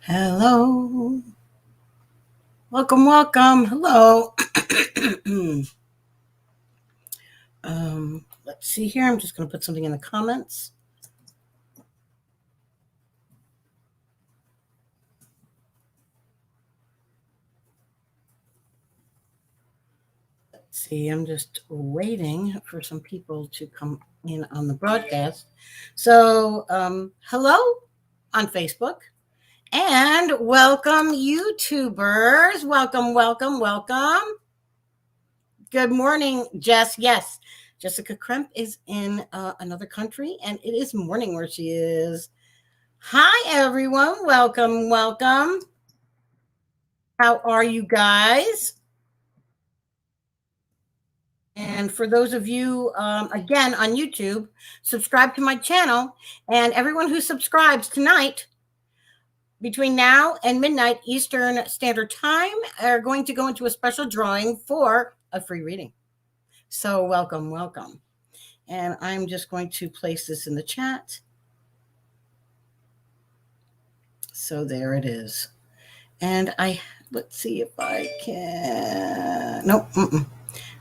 Hello. Welcome, welcome. Hello. Let's see here. I'm just going to put something in the comments. Let's see. I'm just waiting for some people to come in on the broadcast. So, hello on Facebook and welcome, YouTubers. Welcome, welcome, welcome. Good morning, Jess. Yes, Jessica Kremp is in another country, and it is morning where she is. Hi, everyone. Welcome, welcome. How are you guys? And for those of you, again, on YouTube, subscribe to my channel. And everyone who subscribes tonight, between now and midnight Eastern Standard Time, are going to go into a special drawing for a free reading. So, welcome, welcome. And I'm just going to place this in the chat. So, there it is. And let's see if I can. Nope.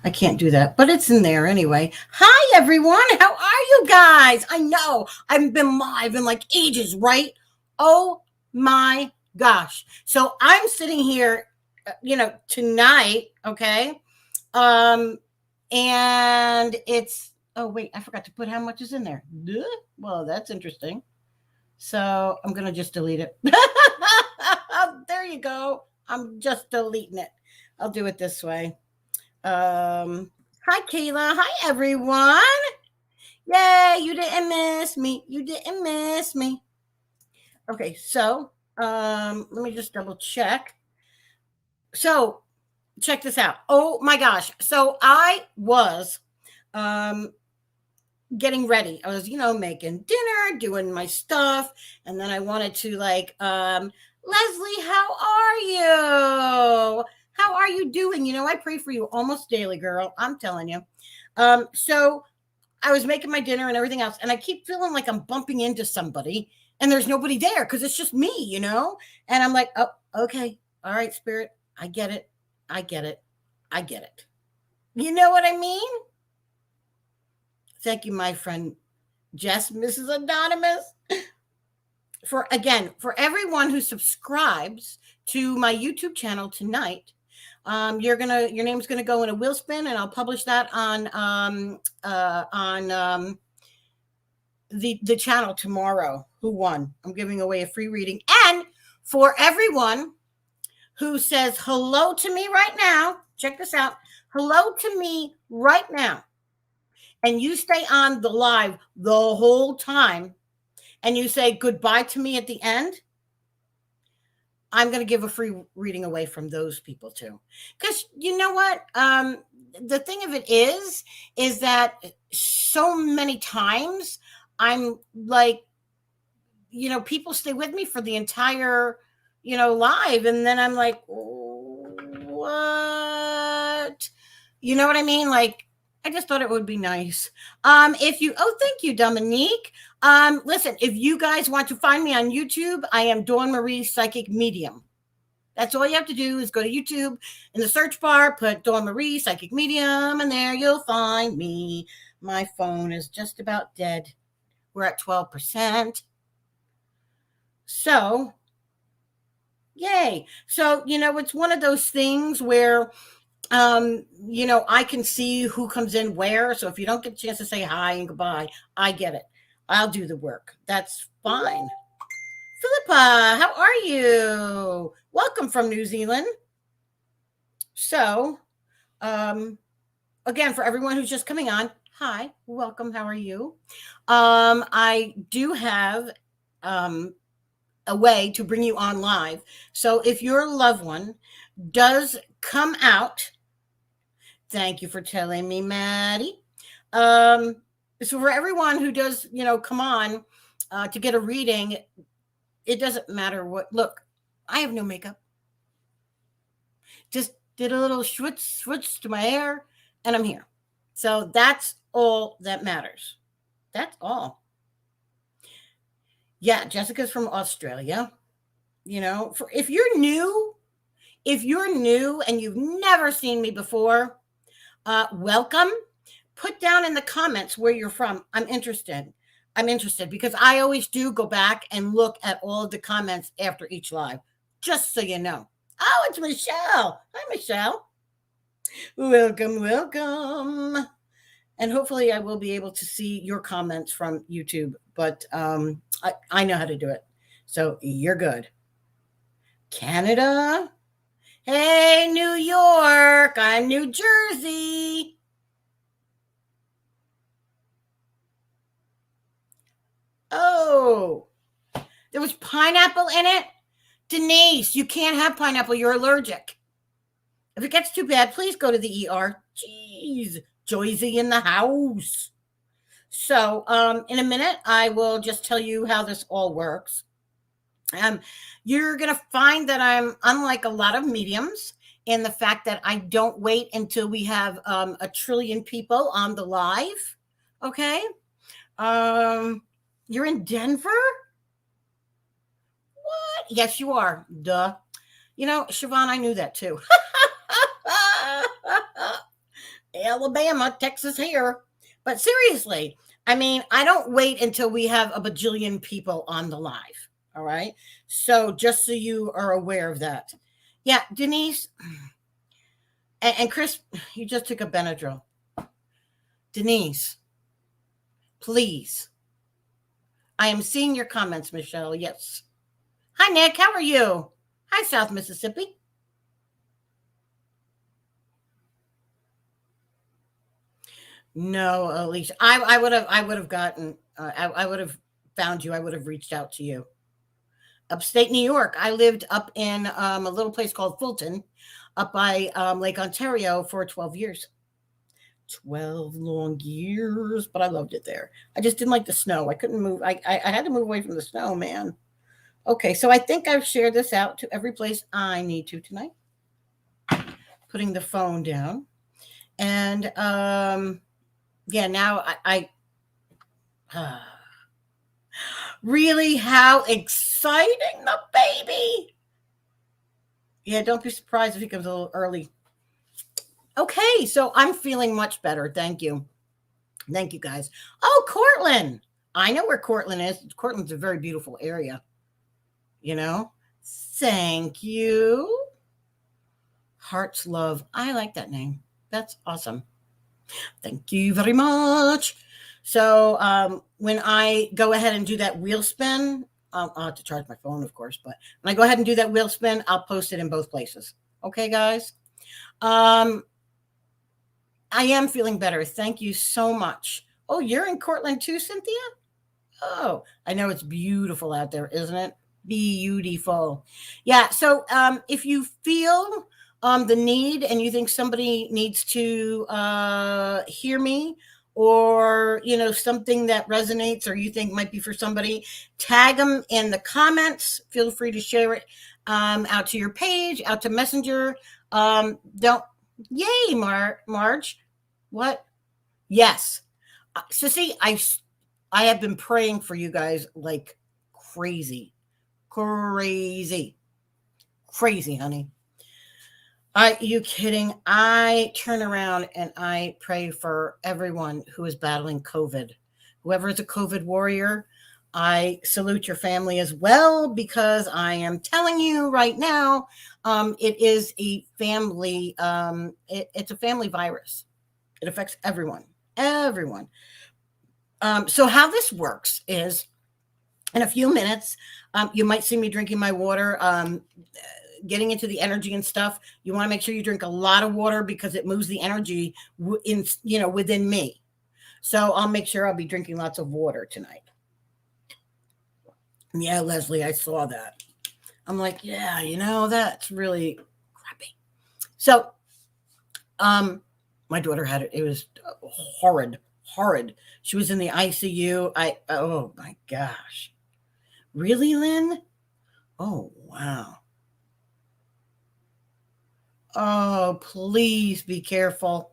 I can't do that, but it's in there anyway. Hi, everyone. How are you guys? I know I haven't been live in like ages, right? Oh my gosh. So I'm sitting here, tonight, okay? And it's, oh, wait, I forgot to put how much is in there. Duh. Well, that's interesting. So I'm going to just delete it. There you go. I'm just deleting it. I'll do it this way. Hi, Kayla. Hi, everyone. Yay, you didn't miss me. You didn't miss me. Okay, so let me just double check. So check this out. Oh my gosh. So I was getting ready. I was, making dinner, doing my stuff, and then I wanted to Leslie, how are you? How are you doing? I pray for you almost daily, girl. I'm telling you. So I was making my dinner and everything else, and I keep feeling like I'm bumping into somebody, and there's nobody there because it's just me, And I'm like, oh, okay, all right, Spirit, I get it, I get it, I get it. You know what I mean? Thank you, my friend Jess, Mrs. Anonymous. For everyone who subscribes to my YouTube channel tonight, your name's gonna go in a wheel spin, and I'll publish that on the channel tomorrow. Who won? I'm giving away a free reading, and for everyone who says hello to me right now, check this out. Hello to me right now, and you stay on the live the whole time, and you say goodbye to me at the end, I'm going to give a free reading away from those people too. Because you know what? The thing of it is that so many times I'm like, people stay with me for the entire, live. And then I'm like, what? You know what I mean? Like, I just thought it would be nice. Thank you, Dominique. Listen, if you guys want to find me on YouTube, I am Dawn Marie Psychic Medium. That's all you have to do is go to YouTube in the search bar, put Dawn Marie Psychic Medium, and there you'll find me. My phone is just about dead. We're at 12%. So, yay. So, it's one of those things where I can see who comes in where. So if you don't get a chance to say hi and goodbye, I get it. I'll do the work. That's fine. Philippa, how are you? Welcome from New Zealand. So, again, for everyone who's just coming on, hi, welcome. How are you? I do have a way to bring you on live. So if your loved one does come out, thank you for telling me, Maddie. So for everyone who does, come on to get a reading, it doesn't matter what. Look, I have no makeup. Just did a little switch to my hair, and I'm here. So that's all that matters. That's all. Yeah, Jessica's from Australia. if you're new, and you've never seen me before, welcome. Put down in the comments where you're from. I'm interested because I always do go back and look at all of the comments after each live, just so you know. Oh, it's Michelle. Hi, Michelle. Welcome, welcome. And hopefully I will be able to see your comments from YouTube, but I know how to do it. So you're good. Canada. Hey, New York. I'm New Jersey. Oh, there was pineapple in it? Denise, you can't have pineapple. You're allergic. If it gets too bad, please go to the ER. Jeez, Joyzy in the house. So in a minute, I will just tell you how this all works. You're going to find that I'm unlike a lot of mediums in the fact that I don't wait until we have a trillion people on the live. Okay. You're in Denver? What? Yes, you are. Duh. Siobhan, I knew that too. Alabama, Texas here. But seriously, I don't wait until we have a bajillion people on the live. All right. So just so you are aware of that. Yeah, Denise and Chris, you just took a Benadryl. Denise, please. I am seeing your comments, Michelle. Yes. Hi, Nick. How are you? Hi, South Mississippi. No, Alicia. I would have gotten. I would have found you. I would have reached out to you. Upstate New York. I lived up in a little place called Fulton, up by Lake Ontario for 12 years. 12 long years, but I loved it there. I just didn't like the snow. I couldn't move. I had to move away from the snow, man. Okay, so I think I've shared this out to every place I need to tonight. Putting the phone down. And yeah, now I really, how exciting, the baby. Yeah, don't be surprised if he comes a little early. Okay, so I'm feeling much better. Thank you. Thank you, guys. Oh, Cortland. I know where Cortland is. Cortland's a very beautiful area. Thank you. Hearts Love. I like that name. That's awesome. Thank you very much. So when I go ahead and do that wheel spin, I'll have to charge my phone, of course, but when I go ahead and do that wheel spin, I'll post it in both places. Okay, guys? I am feeling better. Thank you so much. Oh, you're in Cortland too, Cynthia? Oh, I know it's beautiful out there, isn't it? Beautiful. Yeah. So if you feel the need and you think somebody needs to hear me, or something that resonates or you think might be for somebody, tag them in the comments. Feel free to share it out to your page, out to Messenger. Yay, Marge. What? Yes. Sissy, I have been praying for you guys like crazy, honey. Are you kidding? I turn around and I pray for everyone who is battling COVID. Whoever is a COVID warrior, I salute your family as well, because I am telling you right now, it is a family. It's a family virus. It affects everyone. So how this works is, in a few minutes, you might see me drinking my water, getting into the energy and stuff. You want to make sure you drink a lot of water because it moves the energy within me. So I'll make sure I'll be drinking lots of water tonight. Yeah, Leslie, I saw that. I'm like, yeah, that's really crappy. So, my daughter had it. It was horrid. She was in the ICU. Oh my gosh. Really, Lynn? Oh, wow. Oh, please be careful.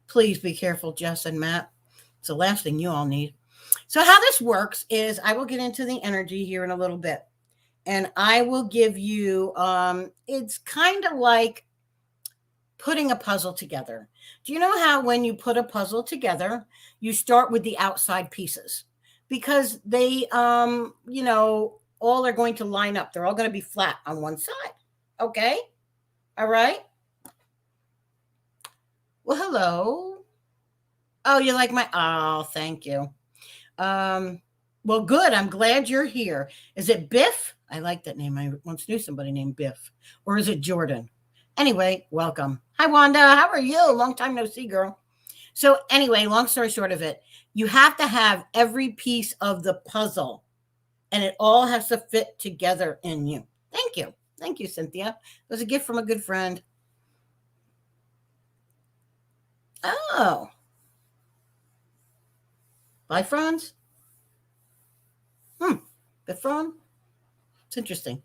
Please be careful, Jess and Matt. It's the last thing you all need. So how this works is I will get into the energy here in a little bit. and I will give you, it's kind of like putting a puzzle together. Do you know how when you put a puzzle together, you start with the outside pieces? Because they, all are going to line up. They're all going to be flat on one side. Okay? All right? Well, hello. Oh, you like my, oh, thank you. Well, good. I'm glad you're here. Is it Biff? I like that name. I once knew somebody named Biff. Or is it Jordan? Anyway, welcome. Hi, Wanda. How are you? Long time no see, girl. So, anyway, long story short of it, you have to have every piece of the puzzle, and it all has to fit together in you. Thank you. Thank you, Cynthia. It was a gift from a good friend. Oh. Bye, Franz? Biff Fran? It's interesting.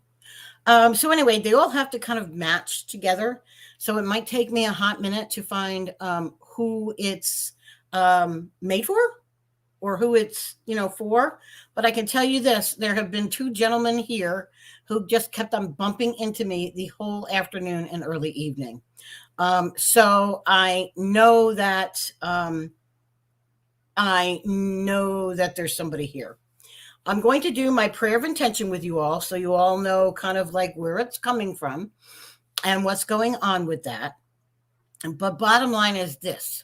So anyway, they all have to kind of match together. So it might take me a hot minute to find who it's made for or who it's, for. But I can tell you this, there have been two gentlemen here who just kept on bumping into me the whole afternoon and early evening. So I know that there's somebody here. I'm going to do my prayer of intention with you all so you all know kind of like where it's coming from and what's going on with that. But bottom line is this.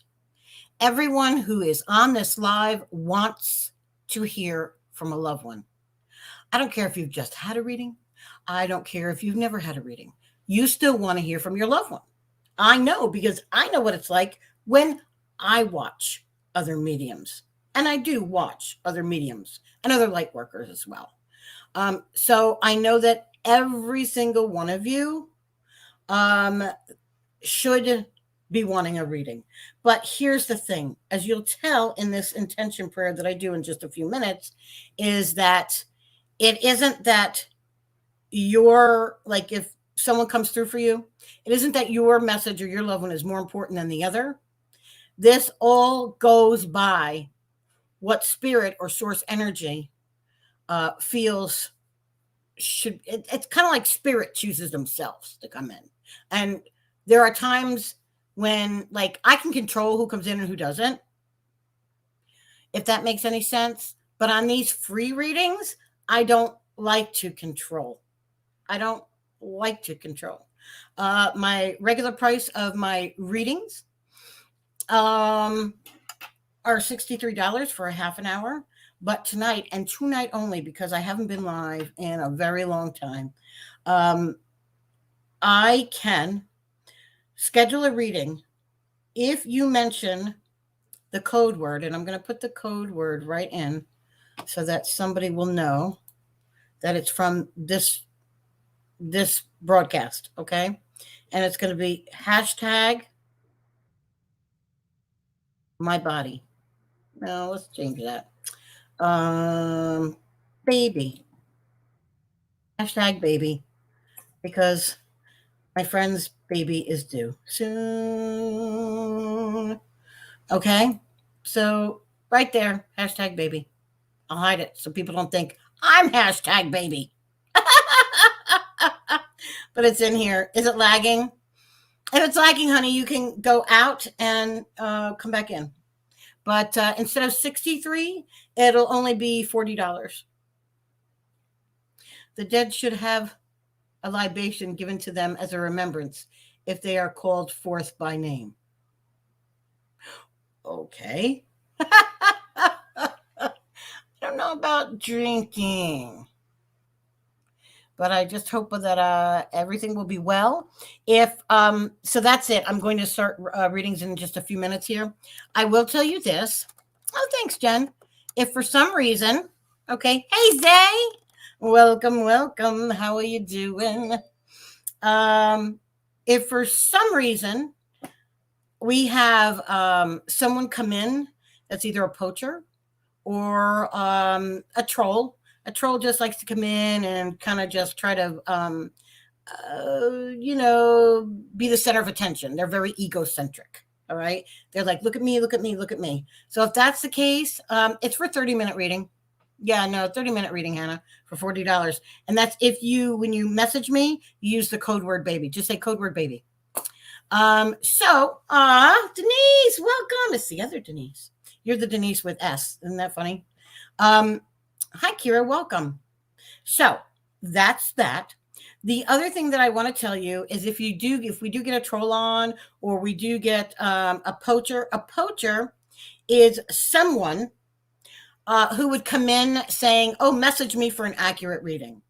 Everyone who is on this live wants to hear from a loved one. I don't care if you've just had a reading. I don't care if you've never had a reading. You still want to hear from your loved one. I know because I know what it's like when I watch other mediums. And I do watch other mediums and other light workers as well. So I know that every single one of you should be wanting a reading. But here's the thing, as you'll tell in this intention prayer that I do in just a few minutes, is that it isn't that you're like, if someone comes through for you, it isn't that your message or your loved one is more important than the other. This all goes by what spirit or source energy feels should. It's kind of like spirit chooses themselves to come in. And there are times when like I can control who comes in and who doesn't, if that makes any sense. But on these free readings, I don't like to control. My regular price of my readings are $63 for a half an hour. But tonight and tonight only, because I haven't been live in a very long time, I can schedule a reading if you mention the code word, and I'm going to put the code word right in so that somebody will know that it's from this broadcast, okay? And it's going to be hashtag my body. No, let's change that. Baby. Hashtag baby. Because my friend's baby is due soon. Okay? So right there, hashtag baby. I'll hide it so people don't think I'm hashtag baby. But it's in here. Is it lagging? If it's lagging, honey, you can go out and come back in. But instead of $63, it'll only be $40. The dead should have a libation given to them as a remembrance if they are called forth by name. Okay. I don't know about drinking, but I just hope that everything will be well. So that's it. I'm going to start readings in just a few minutes here. I will tell you this. Oh, thanks, Jen. If for some reason, okay. Hey, Zay. Welcome. How are you doing? If for some reason we have someone come in that's either a poacher or a troll. A troll just likes to come in and kind of just try to, be the center of attention. They're very egocentric. All right. They're like, look at me, look at me, look at me. So if that's the case, it's for 30-minute reading. Yeah, no, 30-minute reading, Hannah, for $40. And that's if when you message me, you use the code word baby. Just say code word baby. Denise, welcome. It's the other Denise. You're the Denise with S. Isn't that funny? Hi, Kira, welcome. So that's that. The other thing that I want to tell you is if we do get a troll on, or we do get a poacher is someone who would come in saying, oh, message me for an accurate reading.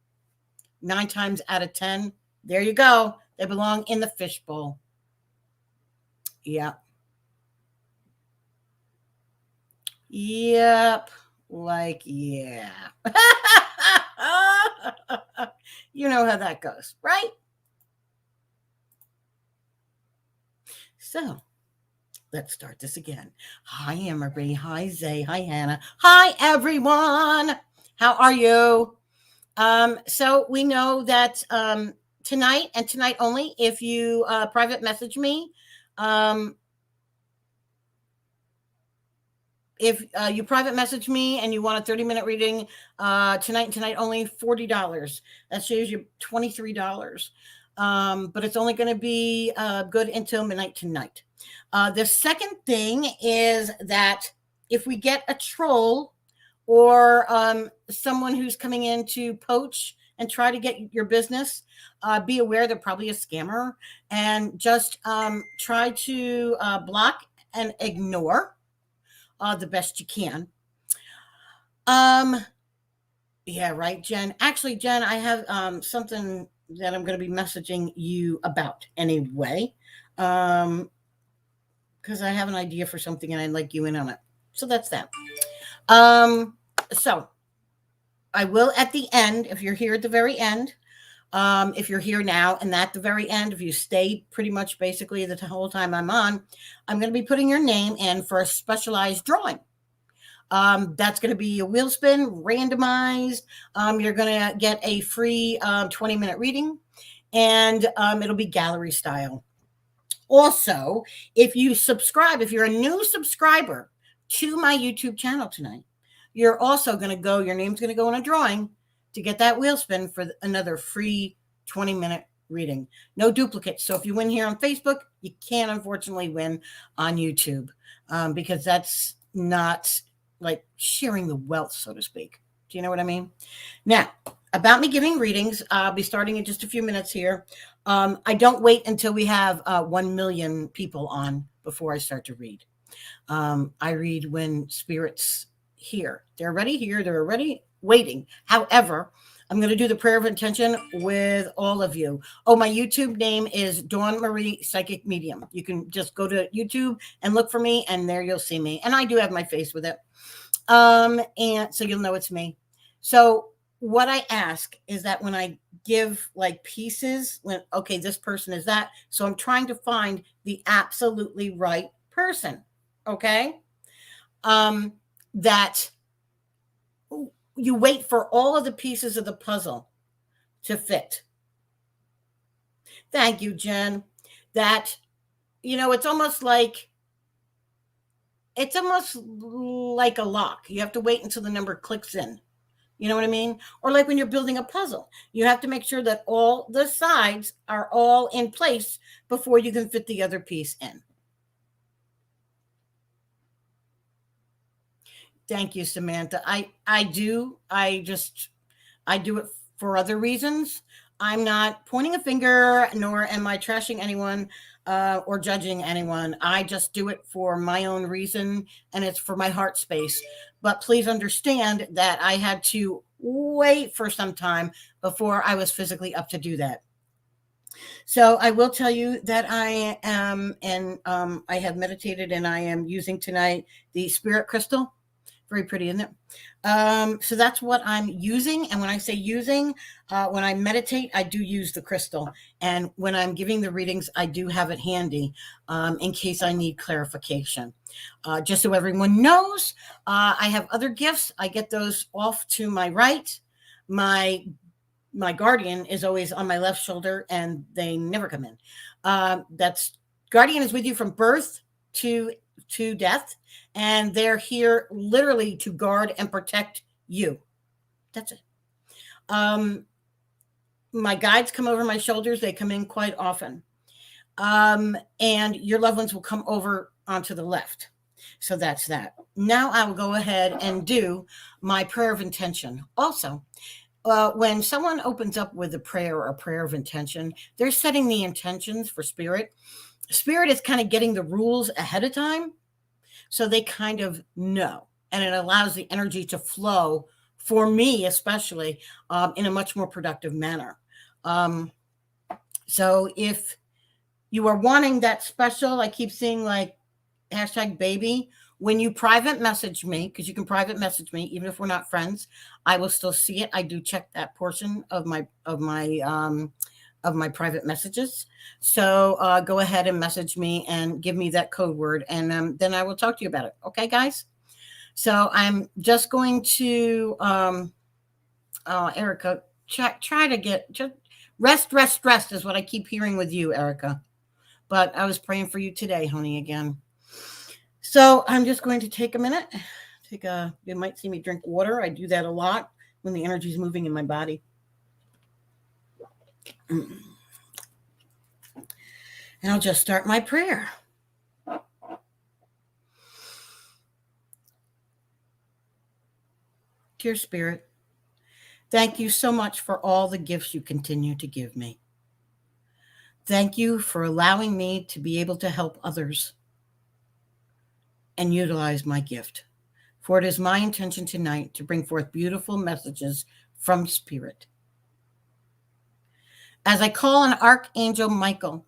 9 times out of 10, there you go. They belong in the fishbowl. Yeah. Yep. Like, yeah. You know how that goes, right? So let's start this again. Hi, Emery. Hi, Zay. Hi, Hannah. Hi, everyone. How are you? So we know that tonight and tonight only, if you private message me, if you private message me and you want a 30-minute reading tonight and tonight only, $40. That saves you $23. But it's only going to be good until midnight tonight. The second thing is that if we get a troll or someone who's coming in to poach and try to get your business, be aware they're probably a scammer, and just try to block and ignore the best you can. Yeah, right, Jen. Actually, Jen, I have something that I'm going to be messaging you about anyway, because I have an idea for something and I'd like you in on it. So that's that. So I will at the end, if you're here at the very end, if you're here now and at the very end, if you stay pretty much basically the whole time I'm on, I'm going to be putting your name in for a specialized drawing. That's going to be a wheel spin, randomized. You're going to get a free 20-minute reading, and it'll be gallery style. Also, if you subscribe, if you're a new subscriber to my YouTube channel tonight, you're also going to go, your name's going to go in a drawing to get that wheel spin for another free 20-minute reading. No duplicates. So if you win here on Facebook, you can't unfortunately win on YouTube, because that's not like sharing the wealth, so to speak. Do you know what I mean? Now, about me giving readings, I'll be starting in just a few minutes here. I don't wait until we have 1 million people on before I start to read. I read when spirits here. They're already here. They're already waiting. However, I'm going to do the prayer of intention with all of you. Oh, my YouTube name is Dawn Marie Psychic Medium. You can just go to YouTube and look for me, and there you'll see me. And I do have my face with it. And so you'll know it's me. So what I ask is that when I give like pieces, okay, this person is that. So I'm trying to find the absolutely right person. Okay. That you wait for all of the pieces of the puzzle to fit. Thank you, Jen. That, it's almost like a lock. You have to wait until the number clicks in. You know what I mean? Or like when you're building a puzzle, you have to make sure that all the sides are all in place before you can fit the other piece in. Thank you, Samantha. I do it for other reasons. I'm not pointing a finger, nor am I trashing anyone or judging anyone. I just do it for my own reason, and it's for my heart space. But please understand that I had to wait for some time before I was physically up to do that. So I will tell you that I am, and I have meditated, and I am using tonight the spirit crystal. Very pretty, isn't it? So that's what I'm using. And when I say using, when I meditate, I do use the crystal. And when I'm giving the readings, I do have it handy in case I need clarification. Just so everyone knows, I have other gifts. I get those off to my right. My guardian is always on my left shoulder, and they never come in. That's guardian is with you from birth to death, and they're here literally to guard and protect you. That's it. My guides come over my shoulders. They come in quite often. And your loved ones will come over onto the left. So that's that. Now I will go ahead and do my prayer of intention. Also, when someone opens up with a prayer or a prayer of intention, they're setting the intentions for spirit. Spirit is kind of getting the rules ahead of time, so they kind of know, and it allows the energy to flow for me, especially in a much more productive manner. So if you are wanting that special, I keep seeing like #baby. When you private message me, because you can private message me, even if we're not friends, I will still see it. I do check that portion of my private messages. So go ahead and message me and give me that code word, and then I will talk to you about it. Okay, guys. So I'm just going to, Erica, try to get just rest is what I keep hearing with you, Erica. But I was praying for you today, honey, again. So I'm just going to take a minute. You might see me drink water. I do that a lot when the energy is moving in my body. And I'll just start my prayer. Dear Spirit, thank you so much for all the gifts you continue to give me. Thank you for allowing me to be able to help others and utilize my gift. For it is my intention tonight to bring forth beautiful messages from Spirit. As I call on Archangel Michael,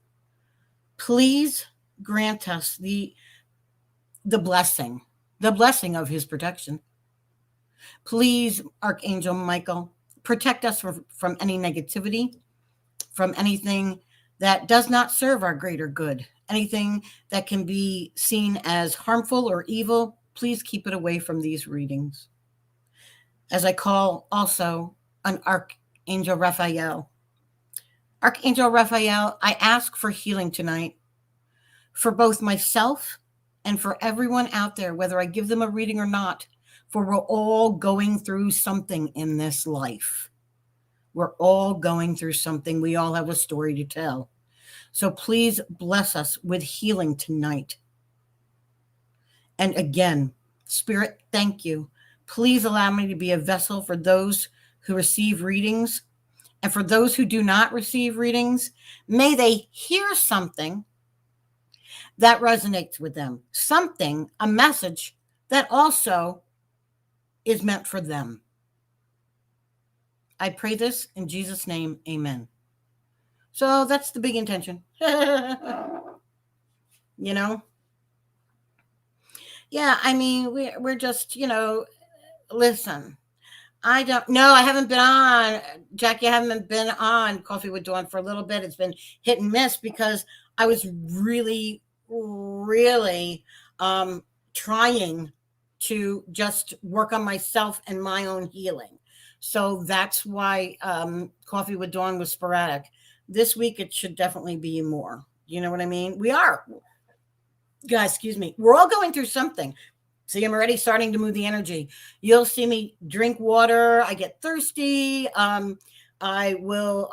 please grant us the blessing of his protection. Please, Archangel Michael, protect us from any negativity, from anything that does not serve our greater good, anything that can be seen as harmful or evil. Please keep it away from these readings. As I call also on Archangel Raphael. Archangel Raphael, I ask for healing tonight for both myself and for everyone out there, whether I give them a reading or not, for we're all going through something in this life. We're all going through something. We all have a story to tell. So please bless us with healing tonight. And again, Spirit, thank you. Please allow me to be a vessel for those who receive readings. And for those who do not receive readings, may they hear something that resonates with them. Something, a message that also is meant for them. I pray this in Jesus' name, amen. So that's the big intention. You know? Yeah, I mean, we're just, listen. I don't know. I haven't been on, Jackie. I haven't been on Coffee with Dawn for a little bit. It's been hit and miss because I was really, really trying to just work on myself and my own healing. So that's why Coffee with Dawn was sporadic. This week, it should definitely be more. You know what I mean? We are. Guys, excuse me. We're all going through something. See, I'm already starting to move the energy. You'll see me drink water. I get thirsty. I will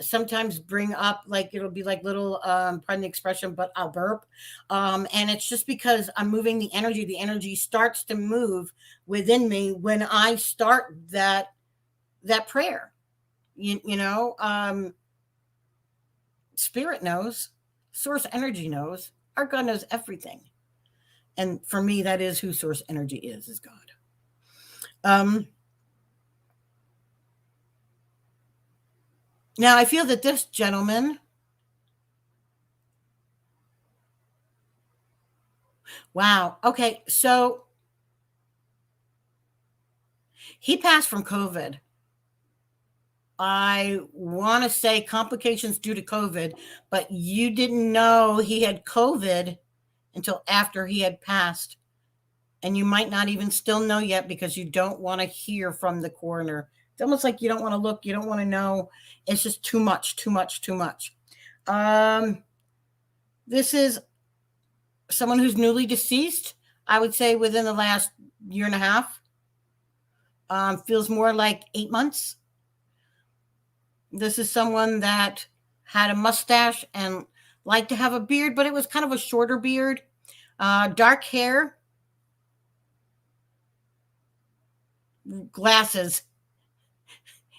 sometimes bring up, like, it'll be like little, pardon the expression, but I'll burp. And it's just because I'm moving the energy. The energy starts to move within me when I start that prayer. Spirit knows. Source energy knows. Our God knows everything. And for me, that is who source energy is God. Now, I feel that this gentleman, wow. Okay, so he passed from COVID. I want to say complications due to COVID, but you didn't know he had COVID until after he had passed. And you might not even still know yet because you don't want to hear from the coroner. It's almost like you don't want to look. You don't want to know. It's just too much. This is someone who's newly deceased, I would say within the last year and a half. Feels more like 8 months. This is someone that had a mustache and liked to have a beard, but it was kind of a shorter beard. Dark hair, glasses.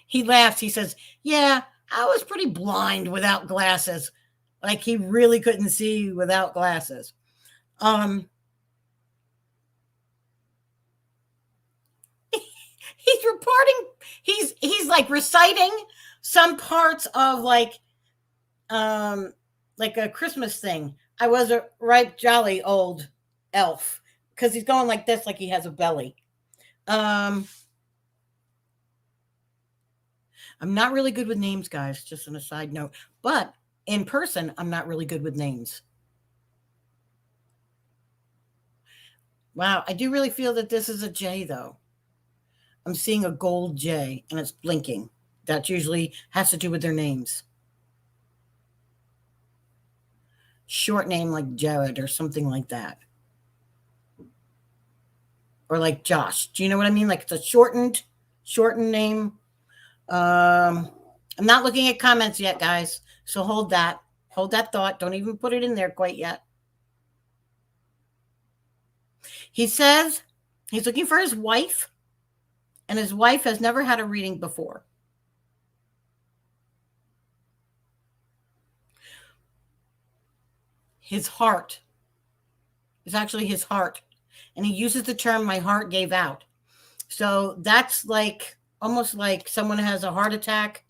He laughs. He says, "Yeah, I was pretty blind without glasses." Like he really couldn't see without glasses. Um, he's reporting. He's like reciting some parts of like a Christmas thing. I was a ripe, jolly old elf because he's going like this, like he has a belly. Um, I'm not really good with names, guys. Just on a side note, but in person, I'm not really good with names. Wow, I do really feel that this is a J, though. I'm seeing a gold J, and it's blinking. That usually has to do with their names. Short name like Jared or something like that. Or like Josh. Do you know what I mean? Like it's a shortened name. I'm not looking at comments yet, guys. So hold that. Hold that thought. Don't even put it in there quite yet. He says he's looking for his wife, and his wife has never had a reading before. His heart is actually his heart. And he uses the term my heart gave out. So that's like almost like someone has a heart attack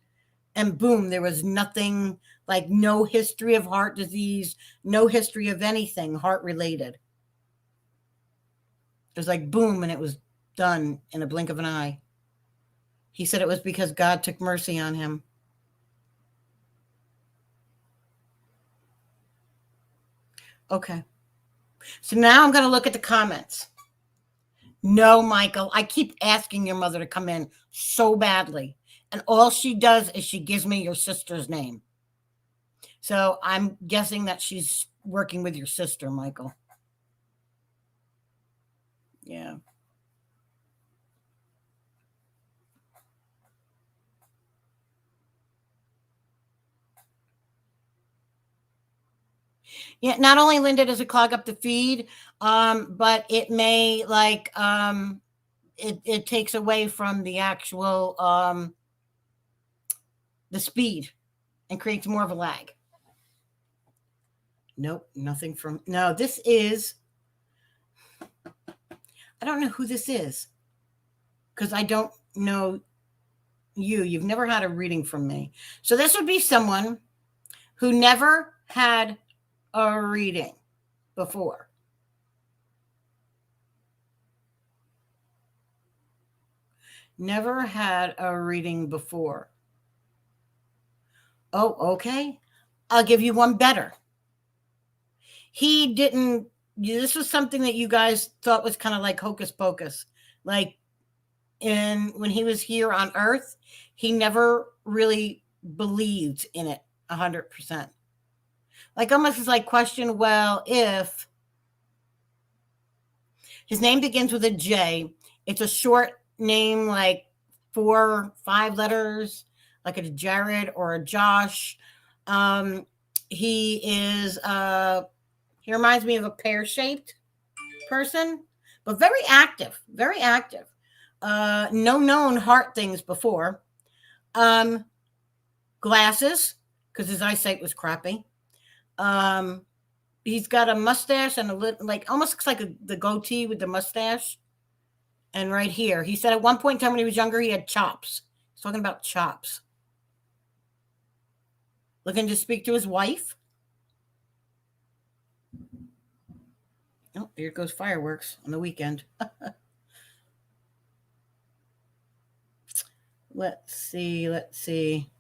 and boom, there was nothing, like no history of heart disease, no history of anything heart related. It was like boom, and it was done in a blink of an eye. He said it was because God took mercy on him. Okay. So now I'm going to look at the comments. No, Michael, I keep asking your mother to come in so badly. And all she does is she gives me your sister's name. So I'm guessing that she's working with your sister, Michael. Yeah. Yeah, not only, Linda, does it clog up the feed, but it may it takes away from the actual the speed and creates more of a lag. Nope, nothing from no, this is I don't know who this is because I don't know you. You've never had a reading from me. So this would be someone who never had a reading before. Never had a reading before. Oh, okay. I'll give you one better. He didn't, this was something that you guys thought was kind of like hocus pocus. Like when he was here on Earth, he never really believed in it 100%. Like almost is like question, well, if his name begins with a J, it's a short name, like 4, 5 letters, like a Jared or a Josh. He is he reminds me of a pear-shaped person, but very active, very active. No known heart things before. Glasses, because his eyesight was crappy. He's got a mustache and a like almost looks like the goatee with the mustache. And right here, he said at one point in time when he was younger, he had chops. He's talking about chops. Looking to speak to his wife. Oh, here goes fireworks on the weekend. Let's see. Let's see.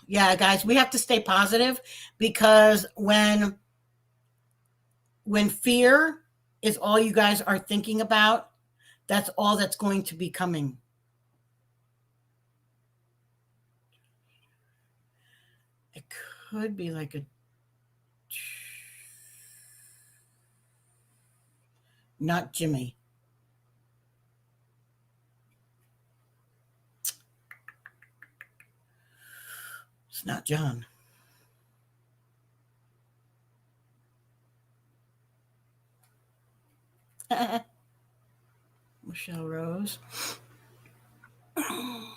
Yeah, guys, we have to stay positive because when fear is all you guys are thinking about, that's all that's going to be coming. It could be like a Not Jimmy. It's not John. Michelle Rose. I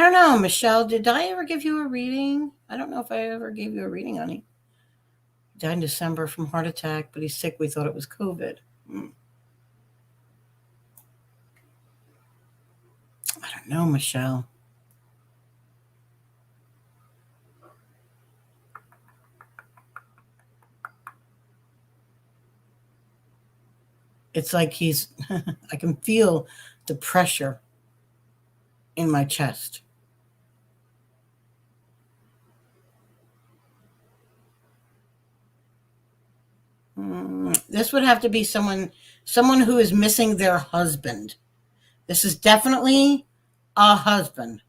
don't know, Michelle. Did I ever give you a reading? I don't know if I ever gave you a reading, honey. He died in December from heart attack, but he's sick. We thought it was COVID. I don't know, Michelle. It's like he's, I can feel the pressure in my chest. This would have to be someone who is missing their husband. This is definitely a husband.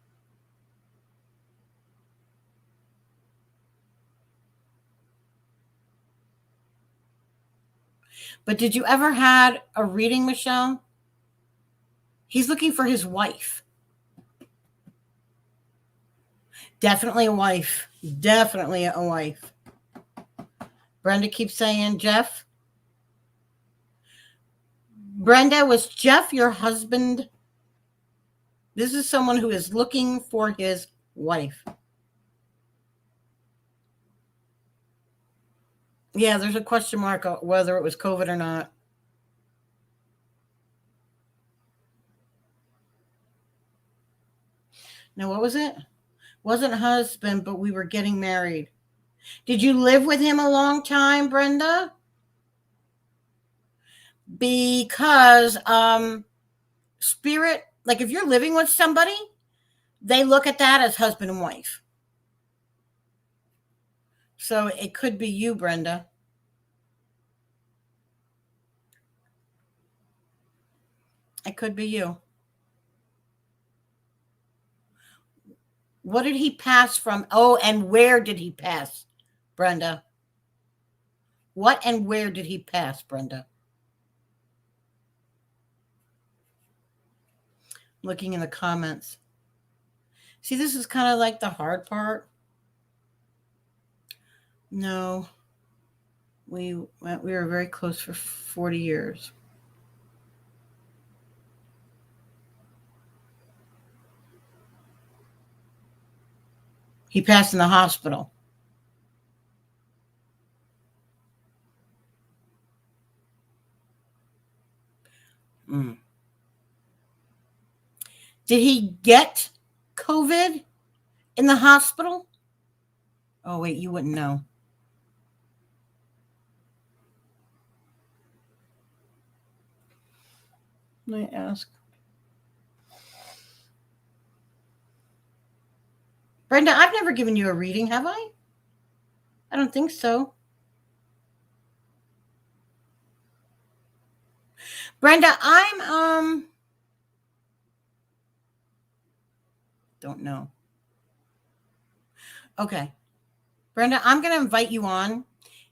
But did you ever had a reading, Michelle? He's looking for his wife. Definitely a wife. Definitely a wife. Brenda keeps saying, Jeff. Brenda, was Jeff your husband? This is someone who is looking for his wife. Yeah, there's a question mark whether it was COVID or not. Now, what was it? Wasn't husband, but we were getting married. Did you live with him a long time, Brenda? Because spirit, like if you're living with somebody, they look at that as husband and wife. So it could be you, Brenda. It could be you. What did he pass from? Oh, and where did he pass, Brenda? What and where did he pass, Brenda? Looking in the comments. See, this is kind of like the hard part. No, we were very close for 40 years. He passed in the hospital. Mm. Did he get COVID in the hospital? Oh, wait, you wouldn't know. Let me ask. Brenda, I've never given you a reading, have I? I don't think so. Brenda, I'm don't know. Okay. Brenda, I'm going to invite you on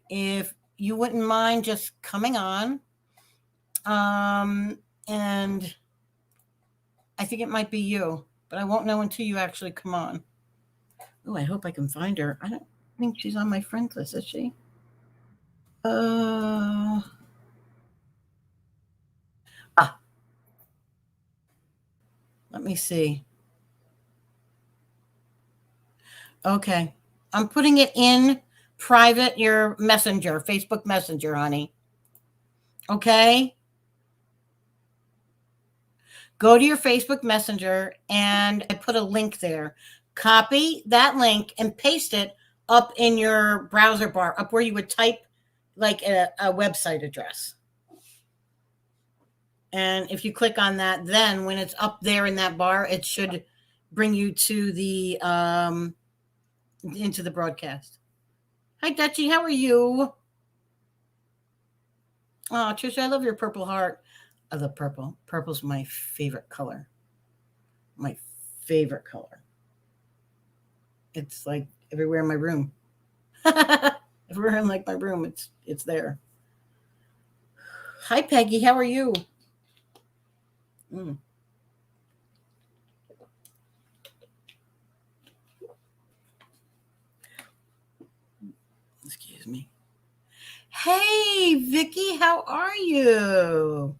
if you wouldn't mind just coming on. And I think it might be you, but I won't know until you actually come on. Oh, I hope I can find her. I don't think she's on my friend list, is she? Ah. Let me see. Okay. I'm putting it in private, your messenger, Facebook Messenger, honey. Okay. Go to your Facebook Messenger and I put a link there. Copy that link and paste it up in your browser bar, up where you would type like a website address. And if you click on that, then when it's up there in that bar, it should bring you to the into the broadcast. Hi, Dutchie. How are you? Oh, Trisha, I love your purple heart. The purple. Purple's my favorite color. My favorite color. It's like everywhere in my room. If we're in like my room, it's there. Hi, Peggy. How are you? Mm. Excuse me. Hey, Vicky. How are you?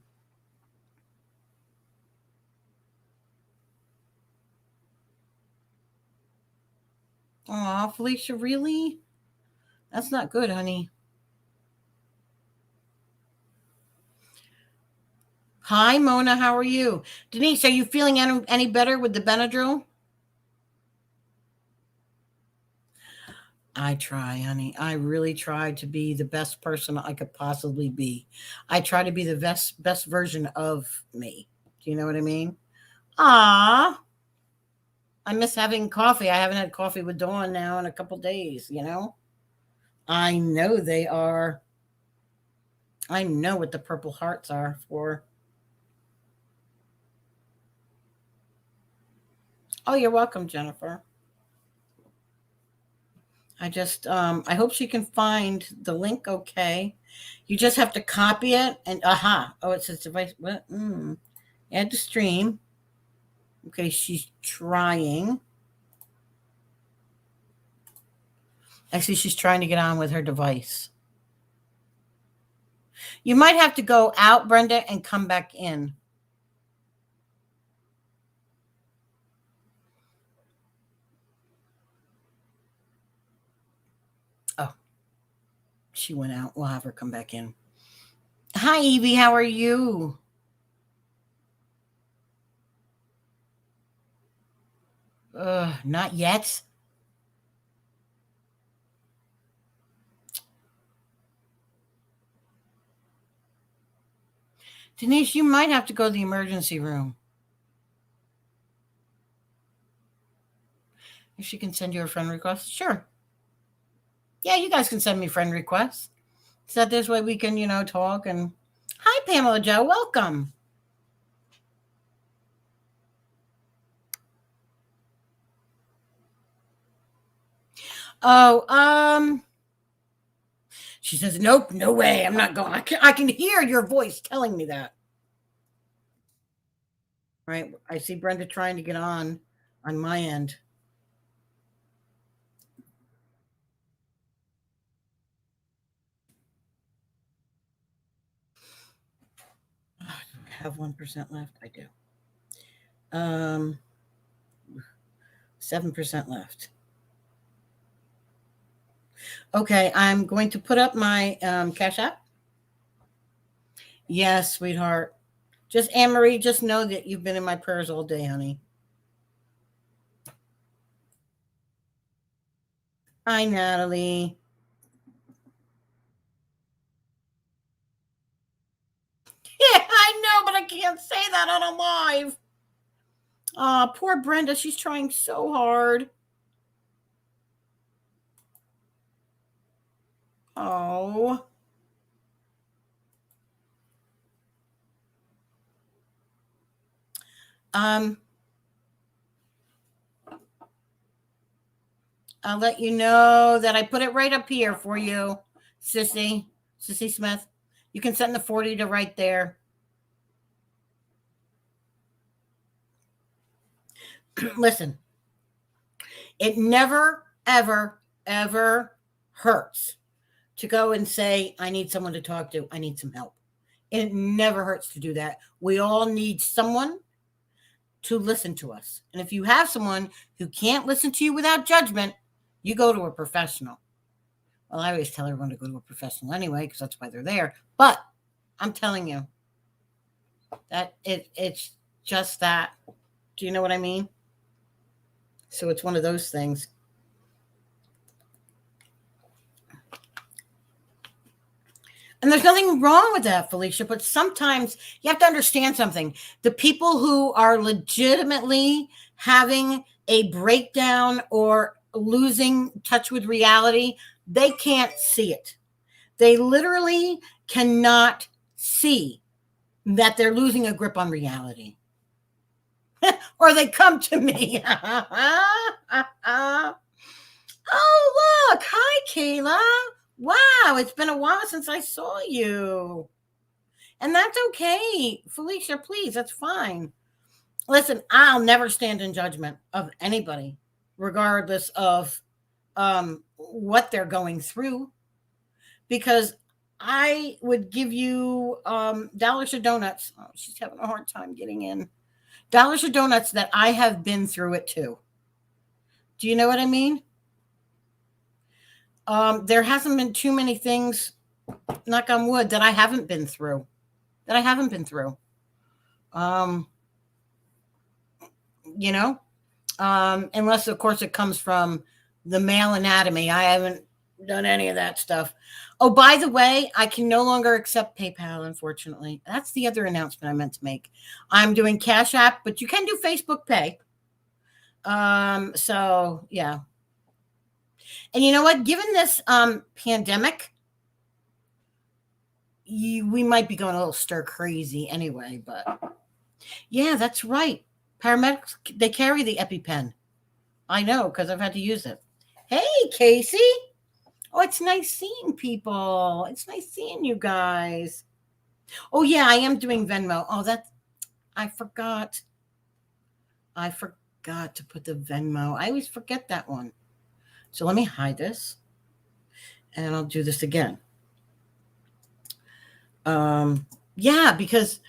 Aw, Felicia, really? That's not good, honey. Hi, Mona. How are you? Denise, are you feeling any better with the Benadryl? I try, honey. I really try to be the best person I could possibly be. I try to be the best version of me. Do you know what I mean? Ah, I miss having coffee. I haven't had coffee with Dawn now in a couple days, you know? I know they are. I know what the purple hearts are for. Oh, you're welcome, Jennifer. I hope she can find the link okay. You just have to copy it and aha. Oh, it says device. What? Add to stream. Okay, she's trying. I see she's trying to get on with her device. You might have to go out, Brenda, and come back in. Oh, she went out. We'll have her come back in. Hi, Evie. How are you? Not yet. Denise, you might have to go to the emergency room. If she can send you a friend request, sure. Yeah, you guys can send me friend requests. So that this way we can, talk and hi Pamela Joe, welcome. Oh, she says, nope, no way. I'm not going. I can hear your voice telling me that. Right. I see Brenda trying to get on my end. Oh, I have 1% left. I do. 7% left. Okay, I'm going to put up my Cash App. Yes, sweetheart. Just Anne Marie, just know that you've been in my prayers all day, honey. Hi, Natalie. Yeah, I know, but I can't say that on a live. Poor Brenda. She's trying so hard. Oh. Um, I'll let you know that I put it right up here for you, Sissy Smith. You can send the 40 to right there. Listen, it never, ever, ever hurts to go and say, I need someone to talk to. I need some help. It never hurts to do that. We all need someone to listen to us. And if you have someone who can't listen to you without judgment, you go to a professional. Well, I always tell everyone to go to a professional anyway, because that's why they're there. But I'm telling you that it's just that. Do you know what I mean? So it's one of those things. And there's nothing wrong with that, Felicia, but sometimes you have to understand something. The people who are legitimately having a breakdown or losing touch with reality, they can't see it. They literally cannot see that they're losing a grip on reality. Or they come to me. Oh, look. Hi, Kayla. Wow, it's been a while since I saw you. And that's okay. Felicia, please, that's fine. Listen, I'll never stand in judgment of anybody, regardless of what they're going through, because I would give you dollars or donuts. Oh, she's having a hard time getting in. Dollars or donuts that I have been through it too. Do you know what I mean? There hasn't been too many things, knock on wood, that I haven't been through. That I haven't been through. Um, you know, unless of course it comes from the male anatomy. I haven't done any of that stuff. Oh, by the way, I can no longer accept PayPal, unfortunately. That's the other announcement I meant to make. I'm doing Cash App, but you can do Facebook Pay. So yeah. And you know what? Given this pandemic, we might be going a little stir crazy anyway, but yeah, that's right. Paramedics, they carry the EpiPen. I know because I've had to use it. Hey, Casey. Oh, it's nice seeing people. It's nice seeing you guys. Oh, yeah, I am doing Venmo. Oh, I forgot. I forgot to put the Venmo. I always forget that one. So let me hide this and I'll do this again. Yeah, because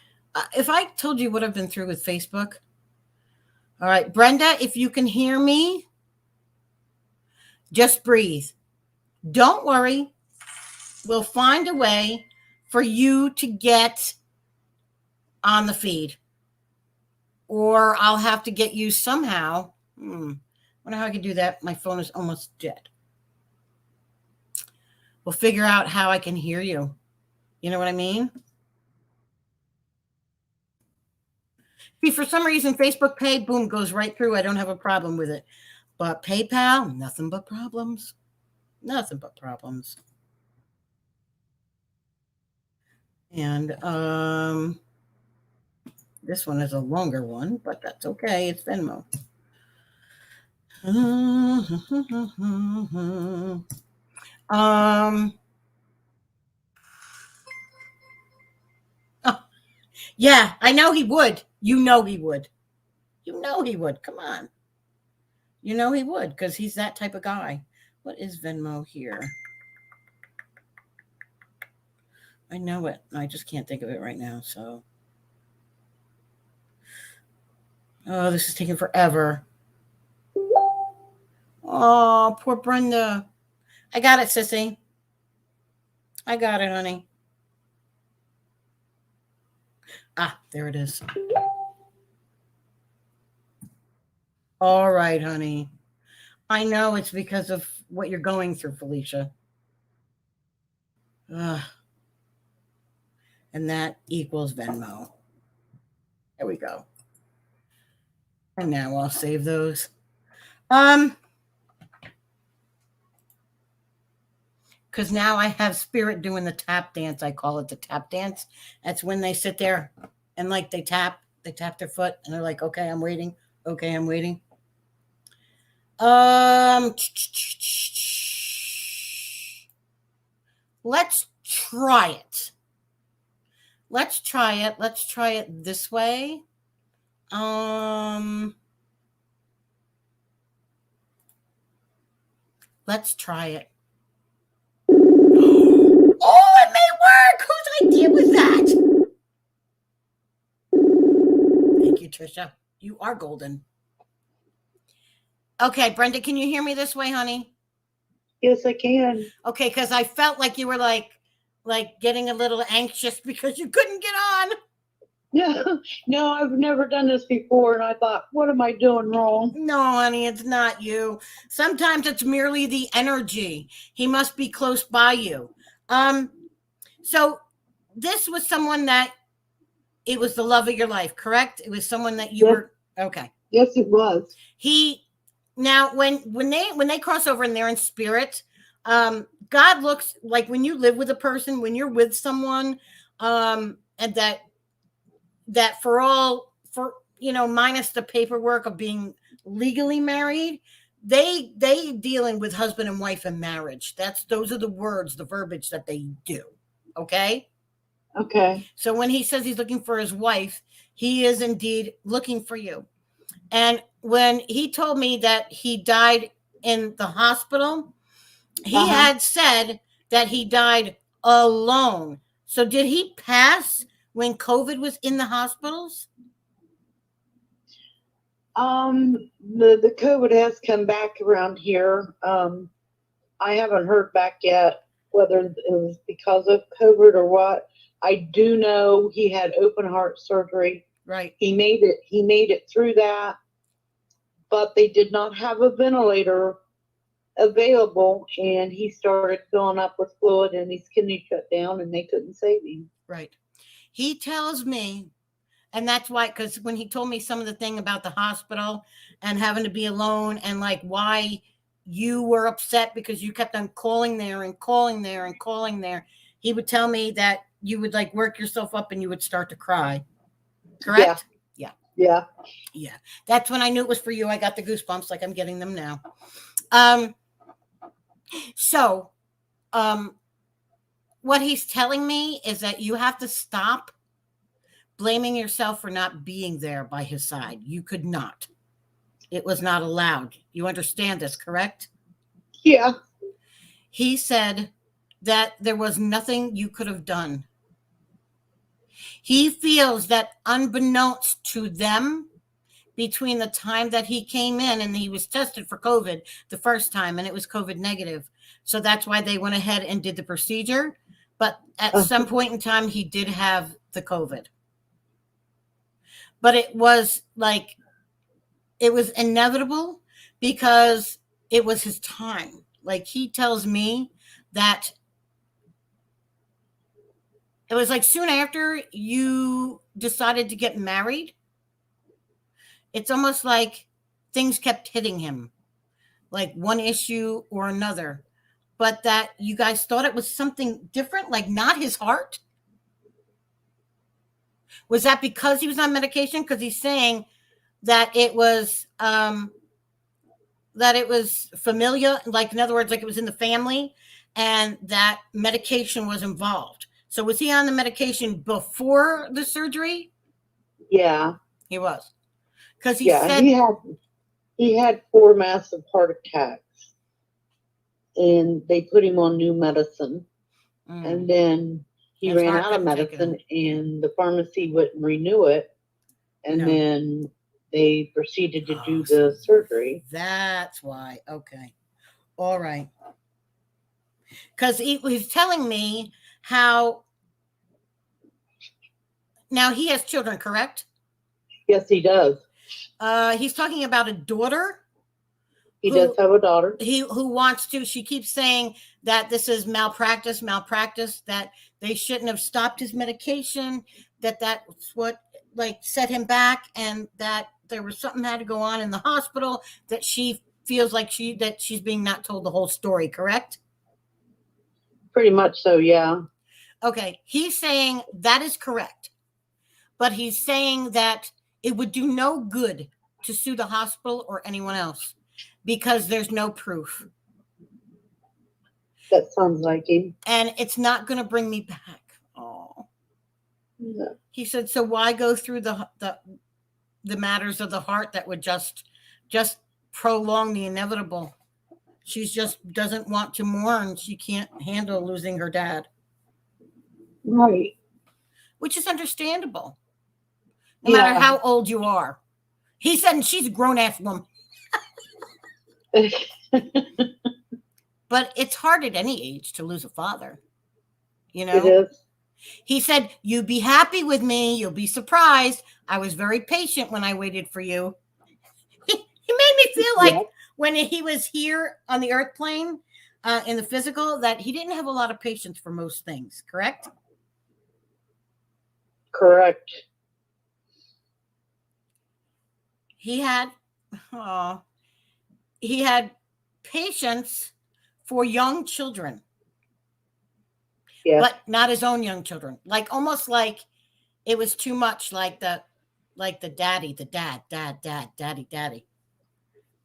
if I told you what I've been through with Facebook. All right, Brenda, if you can hear me, just breathe. Don't worry. We'll find a way for you to get on the feed. Or I'll have to get you somehow. Wonder how I can do that. My phone is almost dead. We'll figure out how I can hear you. You know what I mean? See, for some reason, Facebook Pay, boom, goes right through. I don't have a problem with it. But PayPal, nothing but problems. Nothing but problems. And this one is a longer one, but that's okay. It's Venmo. Oh, yeah, I know he would. You know he would. You know he would. Come on. You know he would because he's that type of guy. What is Venmo here? I know it. I just can't think of it right now. So, oh, this is taking forever. Oh, poor Brenda. I got it, sissy. I got it, honey. Ah, there it is. All right, honey. I know it's because of what you're going through, Felicia. And that equals Venmo. There we go. And now I'll save those. Because now I have Spirit doing the tap dance. I call it the tap dance. That's when they sit there and like they tap their foot and they're like, okay, I'm waiting. Okay, I'm waiting. Let's try it. Let's try it. Let's try it this way. Let's try it. Oh, it may work. Whose idea was that? Thank you, Trisha. You are golden. Okay, Brenda, can you hear me this way, honey? Yes, I can. Okay, because I felt like you were like getting a little anxious because you couldn't get on. No, I've never done this before, and I thought, what am I doing wrong? No, honey, it's not you. Sometimes it's merely the energy. He must be close by you. So this was someone that it was the love of your life, correct? It was someone that you were okay. Yes, it was. Now when they cross over and they're in spirit, God looks like when you live with a person, when you're with someone, and that for minus the paperwork of being legally married, they dealing with husband and wife and marriage. Those are the words, the verbiage that they do. Okay. Okay. So when he says he's looking for his wife, he is indeed looking for you. And when he told me that he died in the hospital, he had said that he died alone. So did he pass when COVID was in the hospitals? The COVID has come back around here. I haven't heard back yet whether it was because of COVID or what. I do know he had open heart surgery. Right. He made it through that, but they did not have a ventilator available, and he started filling up with fluid and his kidney shut down and they couldn't save him. Right. He tells me, and that's why, because when he told me some of the thing about the hospital and having to be alone and like why you were upset because you kept on calling there and calling there and calling there, he would tell me that you would like work yourself up and you would start to cry. Correct? Yeah. That's when I knew it was for you. I got the goosebumps like I'm getting them now. So what he's telling me is that you have to stop blaming yourself for not being there by his side. You could not. It was not allowed. You understand this, correct? Yeah. He said that there was nothing you could have done. He feels that unbeknownst to them, between the time that he came in and he was tested for COVID the first time and it was COVID negative. So that's why they went ahead and did the procedure. But at some point in time, he did have the COVID. But it was like, it was inevitable because it was his time. Like he tells me that it was like soon after you decided to get married, it's almost like things kept hitting him, like one issue or another, but that you guys thought it was something different, like not his heart. Was that because he was on medication? Because he's saying that it was familial, like in other words, like it was in the family, and that medication was involved. So was he on the medication before the surgery? Yeah. He was. Because he Yeah, said he had 4 massive heart attacks, and they put him on new medicine, and then he His ran heart out of couldn't take it. medicine, and the pharmacy wouldn't renew it, and No. then they proceeded to do the surgery. That's why. Okay. All right. Because he was telling me how now he has children, correct? Yes, he does. He's talking about a daughter. He does have a daughter. Who wants to. She keeps saying that this is malpractice, that they shouldn't have stopped his medication, that's what like set him back, and that there was something that had to go on in the hospital, that she feels like she's being not told the whole story, correct? Pretty much so, yeah. Okay, he's saying that is correct, but he's saying that it would do no good to sue the hospital or anyone else because there's no proof. That sounds like him. And it's not going to bring me back. Oh. No. He said, so why go through the matters of the heart that would just prolong the inevitable? She just doesn't want to mourn. She can't handle losing her dad. Right. Which is understandable. No matter how old you are. He said she's a grown-ass woman. But it's hard at any age to lose a father. You know? It is. He said, you be happy with me. You'll be surprised. I was very patient when I waited for you. He made me feel like when he was here on the earth plane, in the physical, that he didn't have a lot of patience for most things, correct? Correct. He had patience for young children. Yeah. But not his own young children. Like almost like it was too much, like the daddy. But